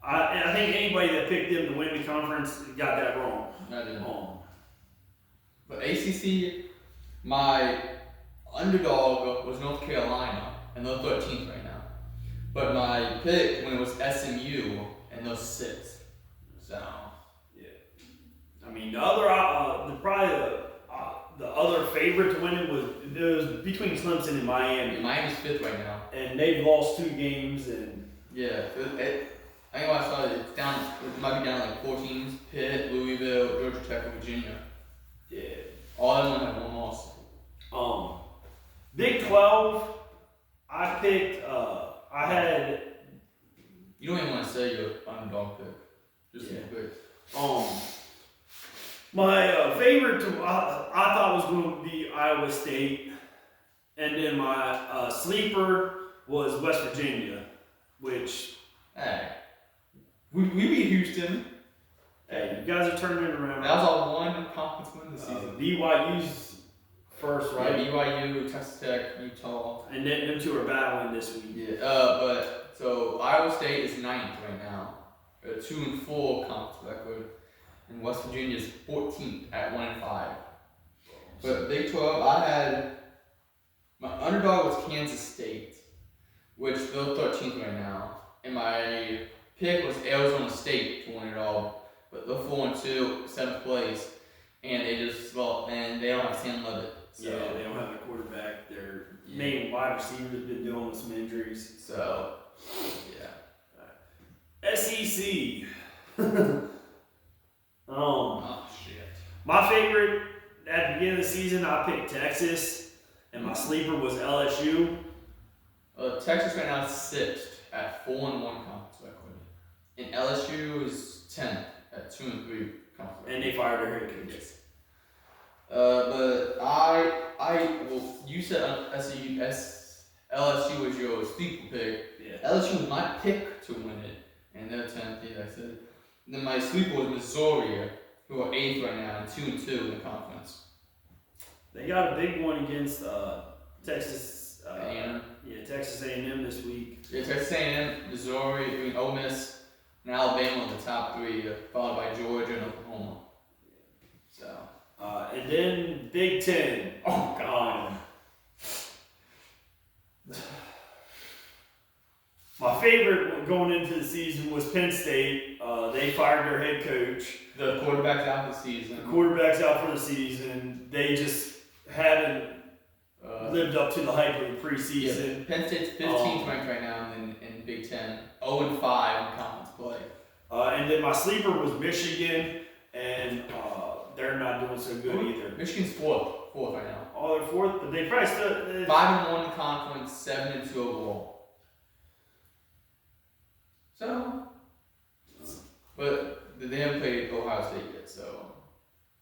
I think anybody that picked them to win the conference got that wrong. I didn't. But ACC, my underdog was North Carolina, and they're 13th right now. But my pick when it was SMU, and they're 6th. So yeah, I mean the other, the other favorite to win it was between Clemson and Miami. Miami's 5th right now, and they've lost 2 games and yeah. I think when I saw it, it's down. It might be down like 4 teams: Pitt, Louisville, Georgia Tech, and Virginia. Yeah, all of them have 1 loss. Big 12. I picked. I had. You don't even want to say your underdog pick. Just yeah. Pick. My favorite I thought was going to be Iowa State, and then my sleeper was West Virginia, which. Hey, we beat Houston. Hey, you guys are turning it around. That was our 1 conference win this season. BYU's first, right? Yeah, BYU, Texas Tech, Utah. And then them 2 are battling this week. Yeah, but so Iowa State is 9th right now. 2-4 conference record. And West Virginia is 14th at 1-5. But Big 12, I had my underdog was Kansas State, which they're 13th right now. And my pick was Arizona State to win it all. But they're 4-2, 7th place. And they they don't have Sam Levitt. So. Yeah, they don't have a quarterback. Their main wide receiver's been dealing with some injuries. So, yeah. SEC. Oh, shit. My favorite at the beginning of the season, I picked Texas, and my sleeper was LSU. Texas right now is 6th at 4-1 conference record. And LSU is 10th at 2-3 conference record. And they fired their head coach. Yes. But well, you said LSU was your sleeper pick. Yeah. LSU was my pick to win it, and they're 10th. Yeah, I said. And then my sleeper was Missouri, who are 8th right now and 2-2 in the conference. They got a big one against Texas. A&M. Yeah, Texas A&M this week. Yeah, Texas A&M, Missouri, Ole Miss, and Alabama are the top 3, followed by Georgia and Oklahoma. So. And then Big 10. Oh God. My favorite going into the season was Penn State. They fired their head coach. The quarterback's out for the season. The quarterback's out for the season. They just haven't lived up to the hype of the preseason. Yeah, Penn State's 15th ranked right now in Big 10. 0-5 in conference play. And then my sleeper was Michigan, and they're not doing so good either. Michigan's 4th right now. Oh, they're 4th, but they probably still 5-1 in conference, 7-2 overall. So, but they haven't played Ohio State yet, so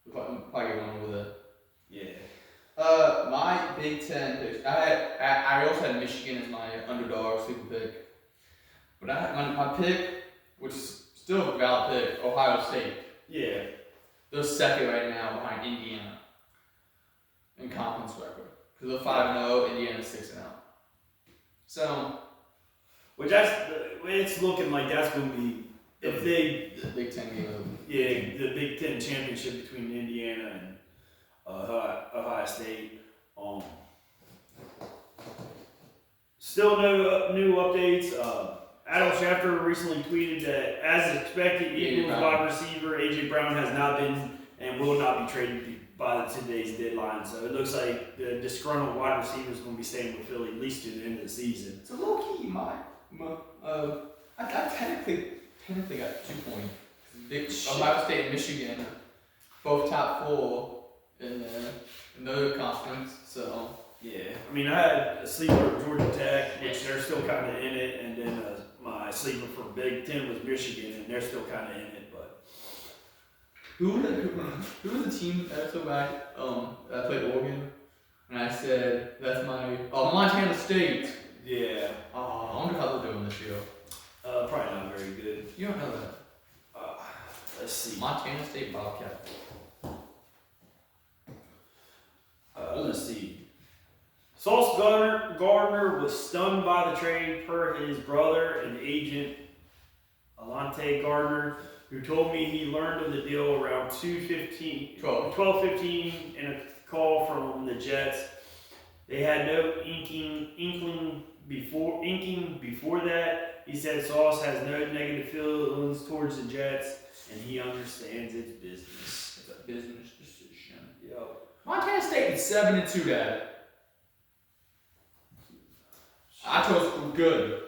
we'll probably get one over there. Yeah. My Big 10 picks. I also had Michigan as my underdog sleeper pick, but I had my pick, which is still a valid pick, Ohio State. Yeah. They're 2nd right now behind Indiana in conference record because they're 5-0. Indiana's 6-0. So. Which it's looking like that's going to be if they the Big 10 game. Yeah, the Big 10 championship between Indiana and Ohio State. Still no new updates. Adam Schefter recently tweeted that, as expected, Eagles wide receiver A.J. Brown has not been and will not be traded by today's deadline. So it looks like the disgruntled wide receiver is going to be staying with Philly at least to the end of the season. So low key, I technically got 2 points. Ohio State and Michigan, both top 4 in the conference. So Yeah, I mean, I had a sleeper of Georgia Tech, which they're still kind of in it, and then my sleeper for Big Ten was Michigan, and they're still kind of in it. But who was the team that I took back that played Oregon? And I said that's my Montana State. yeah, I wonder how they're doing this year. probably not very good. You don't know that. Let's see. Montana State Bobcats. Let's see. Sauce Gardner was stunned by the trade per his brother and agent Alante Gardner, who told me he learned of the deal around 12:15 in a call from the Jets. They had no inking before that. He said Sauce has no negative feelings towards the Jets, and he understands it's business. It's a business decision. Yep. Montana State is 7-2, Dad. I chose for good.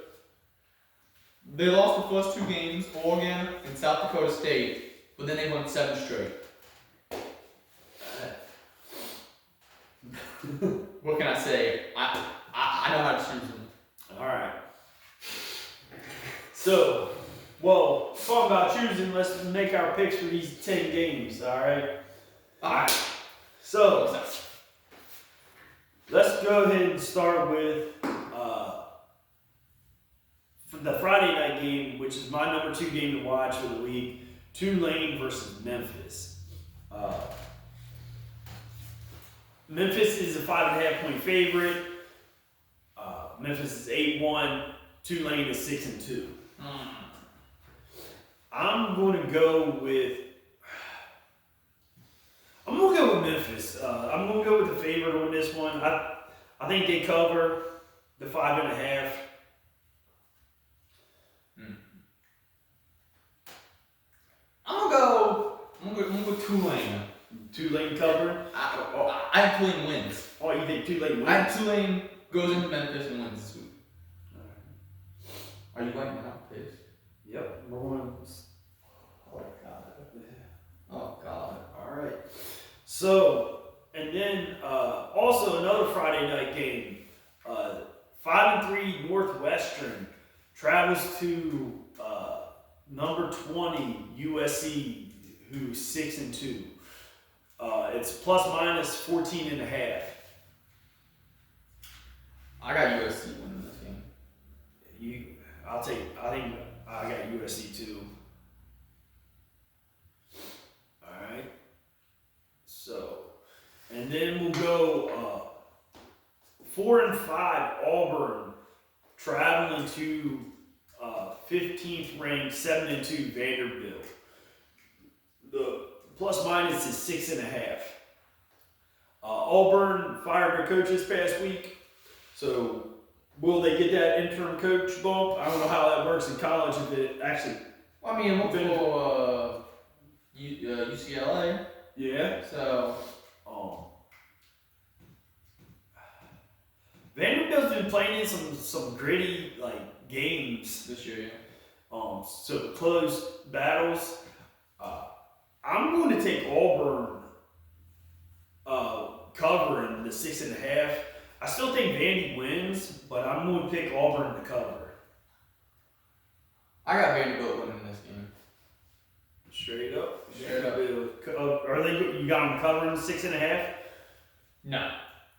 They lost the first 2 games, Oregon and South Dakota State, but then they won 7 straight. What can I say? I know how to choose them. All right. So, talking about choosing, let's make our picks for these 10 games. All right. All right. So, let's go ahead and start with the Friday night game, which is my number 2 game to watch for the week. Tulane versus Memphis. Memphis is a 5.5 point favorite. Memphis is 8-1. Tulane is 6-2. I'm going to go with Memphis. I'm going to go with the favorite on this one. I think they cover the 5.5. I'm gonna go Tulane. Tulane cover. I have Tulane wins. Oh, you think Tulane wins? I have Tulane goes into Memphis and wins this week. Are you writing out, please? Yep. We're going. Oh God. Oh God. All right. So, and then also another Friday night game. 5-3 Northwestern travels to number 20 USC, who's 6-2. It's plus minus 14.5. I got USC winning this game. I think I got USC too. All right. So, and then we'll go 4-5 Auburn traveling to 15th ranked 7-2 Vanderbilt. The plus minus is 6.5. Auburn fired their coach this past week, so will they get that interim coach bump? I don't know how that works in college if it actually. Well, I mean, I'm for UCLA. Yeah. So. Vanderbilt's been playing in some gritty games This year, yeah. So close battles. I'm going to take Auburn covering the 6.5. I still think Vandy wins, but I'm going to pick Auburn to cover. I got Vanderbilt winning this game. Straight up. Straight up. Are they? You got them covering 6.5? No,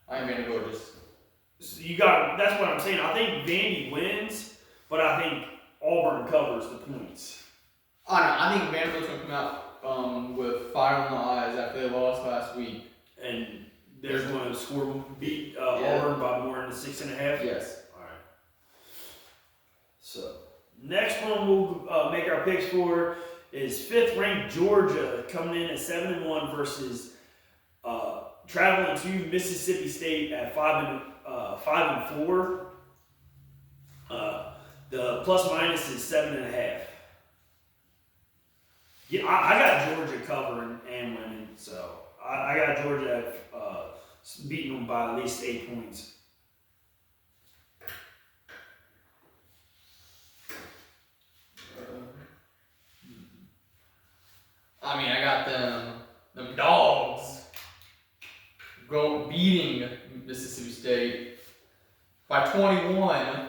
I am Vanderbilt just. So you got. That's what I'm saying. I think Vandy wins, but I think Auburn covers the points. I think Vanderbilt's gonna come out with fire in the eyes after they lost last week, and they're going to beat Auburn by more than 6.5. Yes. All right. So next one we'll make our picks for is 5th ranked Georgia coming in at 7-1 versus traveling to Mississippi State at 5-4. The plus minus is 7.5. Yeah, I got Georgia covering and winning, so I got Georgia beating them by at least 8 points. 21.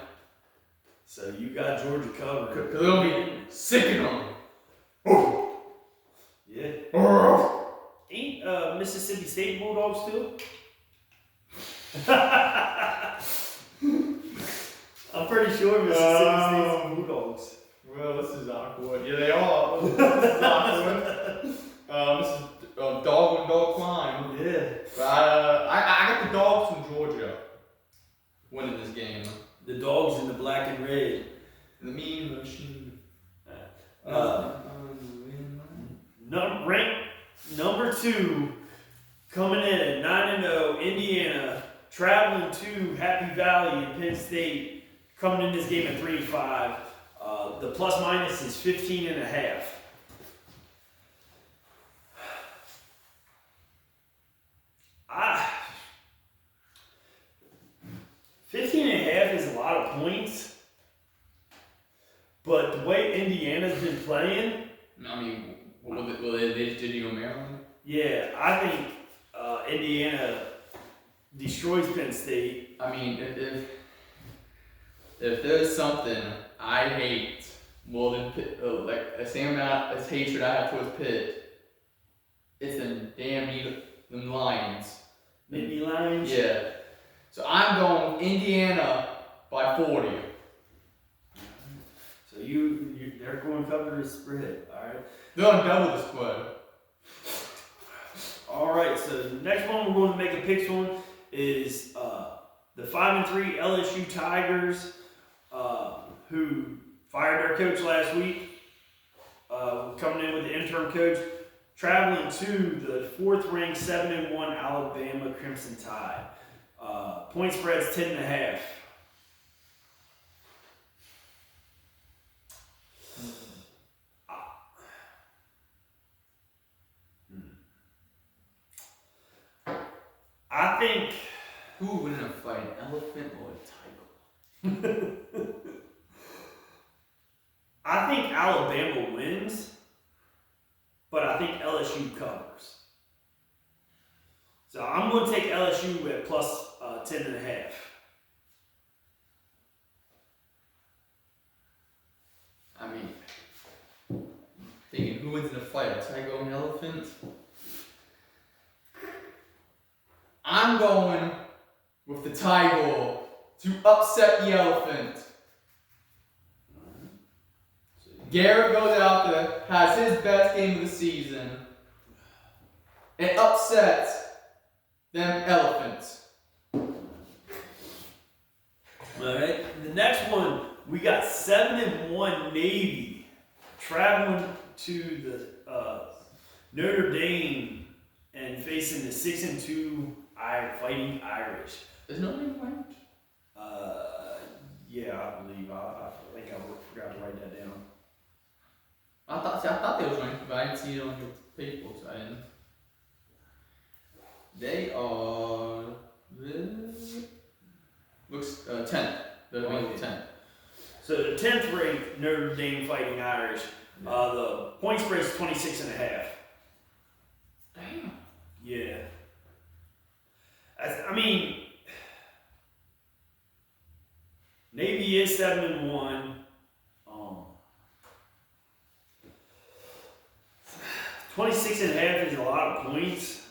So you got Georgia covered. Because they'll be sicking them. Yeah. Ain't Mississippi State Bulldogs too? I'm pretty sure Mississippi State's Bulldogs. Well, this is awkward. Yeah, they are. This is awkward. This is dog and dog climb. Yeah. But I got the dogs from Georgia winning this game. The dogs in the black and red. The mean machine. Ranked number 2, coming in at 9-0, Indiana, traveling to Happy Valley in Penn State, coming in this game at 3-5. The plus minus is 15.5. 15.5 is a lot of points, but the way Indiana's been playing, I mean, will they did you go Maryland? yeah, I think Indiana destroys Penn State. I mean, if there's something I hate more than Pitt, like the same amount of hatred I have towards Pitt, it's the damn them Lions. Nittany Lions? Yeah. So I'm going Indiana by 40. So they're going to cover the spread, all right? They're on double the spread. All right, so the next one we're going to make a picks on is the 5-3 LSU Tigers, who fired their coach last week, coming in with the interim coach, traveling to the 4th-ranked 7-1 Alabama Crimson Tide. Point spread's 10.5. I think. Who would win in a fight, an elephant or a tiger? I think Alabama wins, but I think LSU covers. So I'm going to take LSU at plus 10.5. I mean, thinking who wins in a fight, a tiger or an elephant? I'm going with the tiger to upset the elephant. Garrett goes out there, has his best game of the season, and upsets them elephants. Alright, the next one, we got 7-1 Navy traveling to the Notre Dame and facing the 6-2 Fighting Irish. Is Notre Dame ranked? Yeah, I believe. I think I forgot to write that down. I thought they was ranked, but I didn't see it on your paper, so I didn't. They are looks 10th. They're ranked 10th. So the 10th ranked Notre Dame Fighting Irish. The point spread is 26.5. Damn. Yeah. I mean, Navy is 7-1. 26.5 is a lot of points.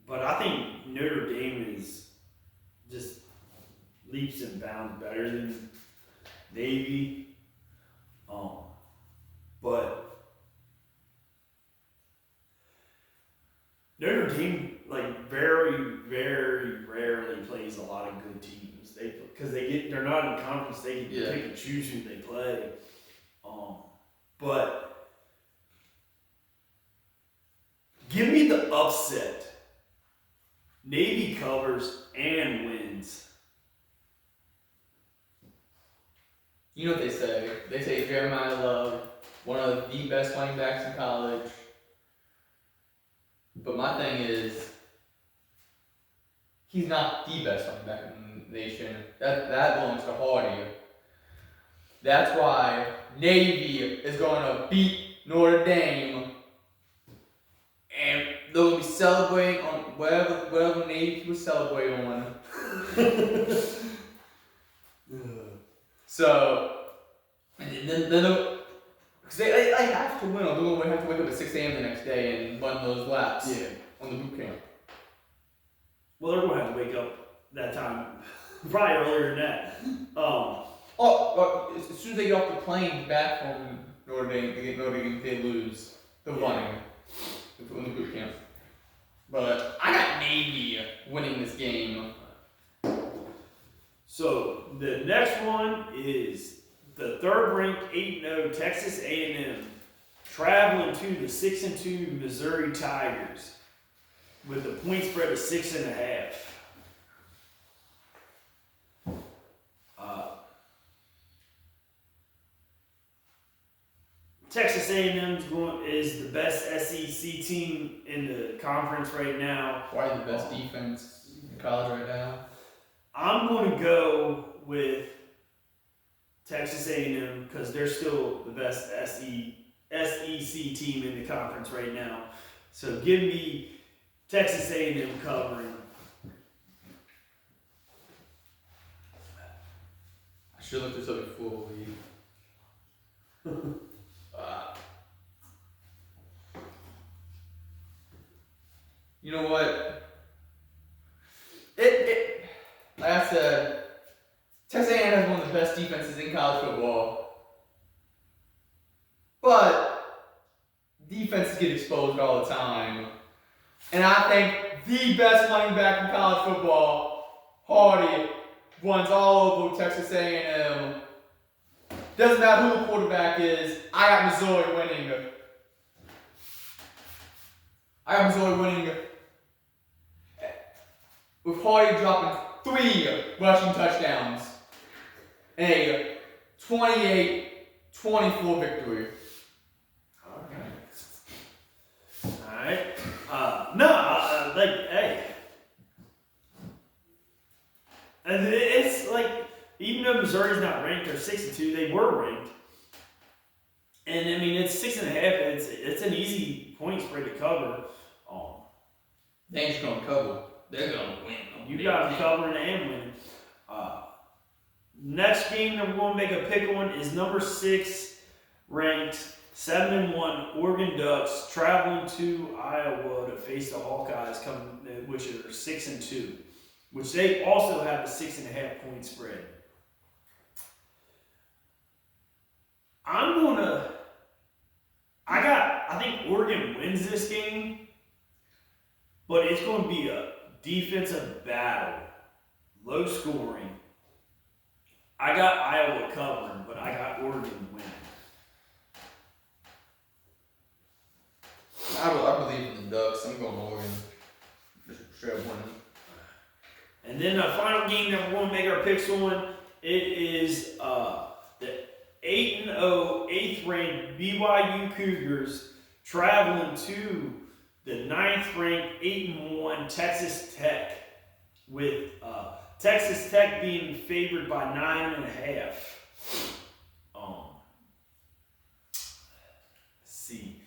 But I think Notre Dame is just leaps and bounds better than Navy. But Notre Dame, like, very, very rarely plays a lot of good teams. They're not in conference. They can pick and choose who they play. But give me the upset. Navy covers and wins. You know what they say? They say Jeremiah Love, one of the best running backs in college. But my thing is, he's not the best running back in the nation. That belongs to Hardy. That's why Navy is going to beat Notre Dame, and they'll be celebrating on whatever Navy was celebrating on. So, and then because they have to win, or they're going to have to wake up at 6 a.m. the next day and run those laps on the boot camp. Well, they're going to have to wake up that time, probably earlier than that. As soon as they get off the plane back from Notre Dame, they lose. They're running in the boot camp. But I got Navy winning this game. So the next one is the third-ranked 8-0 Texas A&M traveling to the 6-2 Missouri Tigers with the point spread of 6.5. Texas A&M is the best SEC team in the conference right now. Probably the best defense in college right now. I'm going to go with Texas A&M because they're still the best SEC team in the conference right now. So give me Texas A&M covering. I should look this up before we. You know what? Like I said, Texas A&M has one of the best defenses in college football, but defenses get exposed all the time. And I think the best running back in college football, Hardy, runs all over Texas A&M. Doesn't matter who the quarterback is. I got Missouri winning. With Hardy dropping 3 rushing touchdowns and a 28-24 victory. Alright. Hey. And it's like, even though Missouri's not ranked, they're 6-2, they were ranked. And I mean, it's 6.5, it's an easy point spread to cover. They ain't just gonna cover. They're gonna win. You got them covering and winning. Next game that we're going to make a pick on is number 6 ranked 7-1 Oregon Ducks traveling to Iowa to face the Hawkeyes, which are 6-2, which they also have a 6.5 point spread. I think Oregon wins this game, but it's going to be a defensive battle, low scoring. I got Iowa covering, but I got Oregon winning. I believe in the Ducks. I'm going Oregon. Just straight up winning. And then the final game that we're going to make our picks on, it is the 8-0, 8th ranked BYU Cougars traveling to the 9th ranked 8-1 Texas Tech, with Texas Tech being favored by 9.5. Let's see.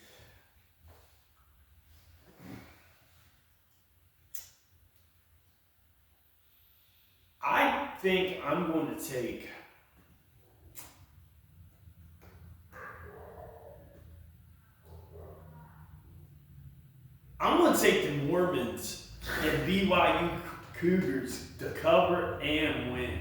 I think I'm going to take the Mormons and BYU Cougars to cover and win.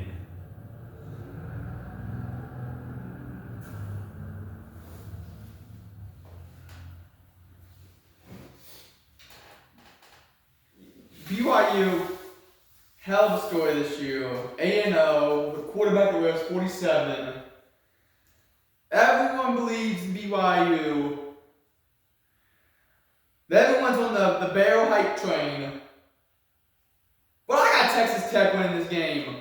BYU held the story this year. A&O with a quarterback that wears 47. Everyone believes in BYU. Everyone's on the barrel hype train. But I got Texas Tech winning this game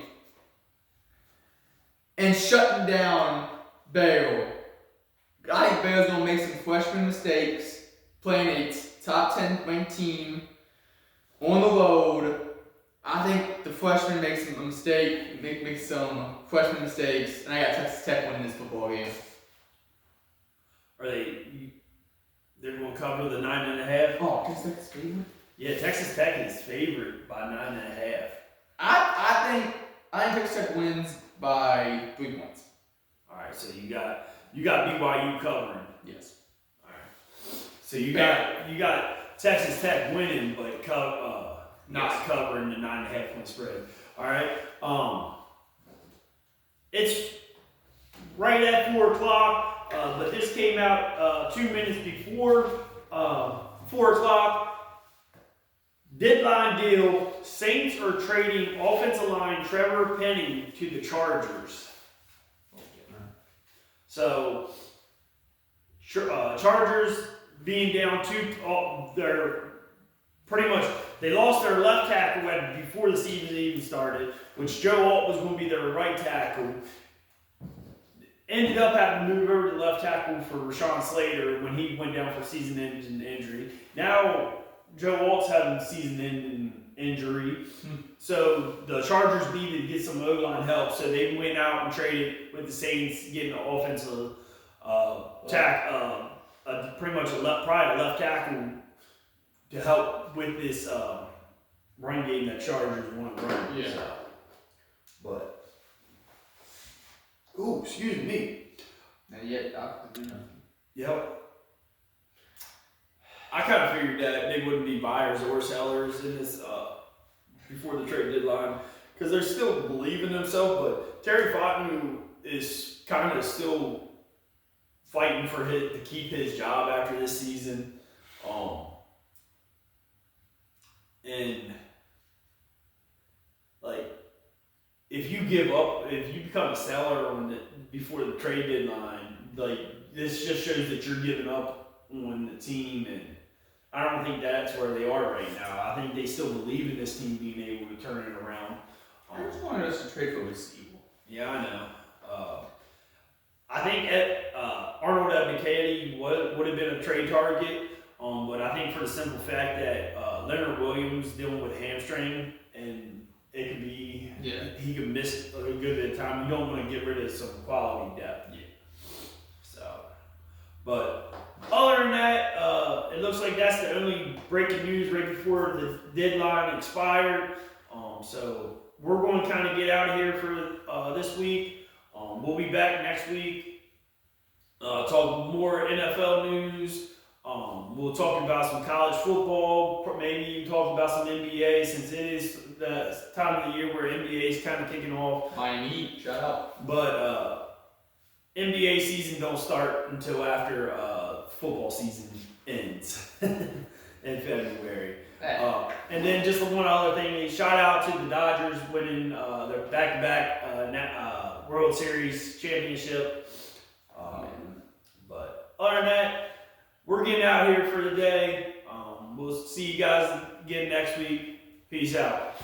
and shutting down Baylor. I think Baylor's going to make some freshman mistakes, playing a top 10 ranked team on the road. I think the freshmen make some freshman mistakes, and I got Texas Tech winning this football game. They're going to cover the 9.5? Oh, Texas Tech's favorite? Yeah, Texas Tech is favored by 9.5. I think Texas Tech wins by 3 points. All right, so you got BYU covering. Yes. All right. So you got Texas Tech winning, but not covering the 9.5 point spread. All right. It's right at 4 o'clock, but this came out 2 minutes before 4 o'clock. Deadline deal: Saints are trading offensive line Trevor Penning to the Chargers. So, Chargers being down they're pretty much, they lost their left tackle before the season even started, which Joe Alt was going to be their right tackle. Ended up having to move over to left tackle for Rashawn Slater when he went down for season-ending injury. Now, Joe Alt's having season-ending injury. So the Chargers needed to get some O-line help, so they went out and traded with the Saints, getting an offensive pretty much probably a left tackle to help with this run game that Chargers want to run. Yeah. So. But, ooh, excuse me. And yet, Doctor do nothing. Yep. I kind of figured that they wouldn't be buyers or sellers in this before the trade deadline because they're still believing themselves. But Terry Fontenot is kind of still fighting to keep his job after this season. And like, if you become a seller before the trade deadline, like this just shows that you're giving up on the team, and I don't think that's where they are right now. I think they still believe in this team being able to turn it around. I just wanted us to trade for receiver. Yeah, I know. I think Arnold Ebiketie would have been a trade target, but I think for the simple fact that Leonard Williams dealing with hamstring, and it could be he could miss a good bit of time. You don't want to get rid of some quality depth. Yeah. So, but other than that, it looks like that's the only breaking news right before the deadline expired. So we're going to kind of get out of here for this week. We'll be back next week. Talk more NFL news. We'll talk about some college football. Maybe even talk about some NBA, since it is the time of the year where NBA is kind of kicking off. Miami Heat, shut up. But NBA season don't start until after football season ends in February. And then just one other thing, shout out to the Dodgers winning their back-to-back World Series championship. But other than that, we're getting out of here for the day. We'll see you guys again next week. Peace out.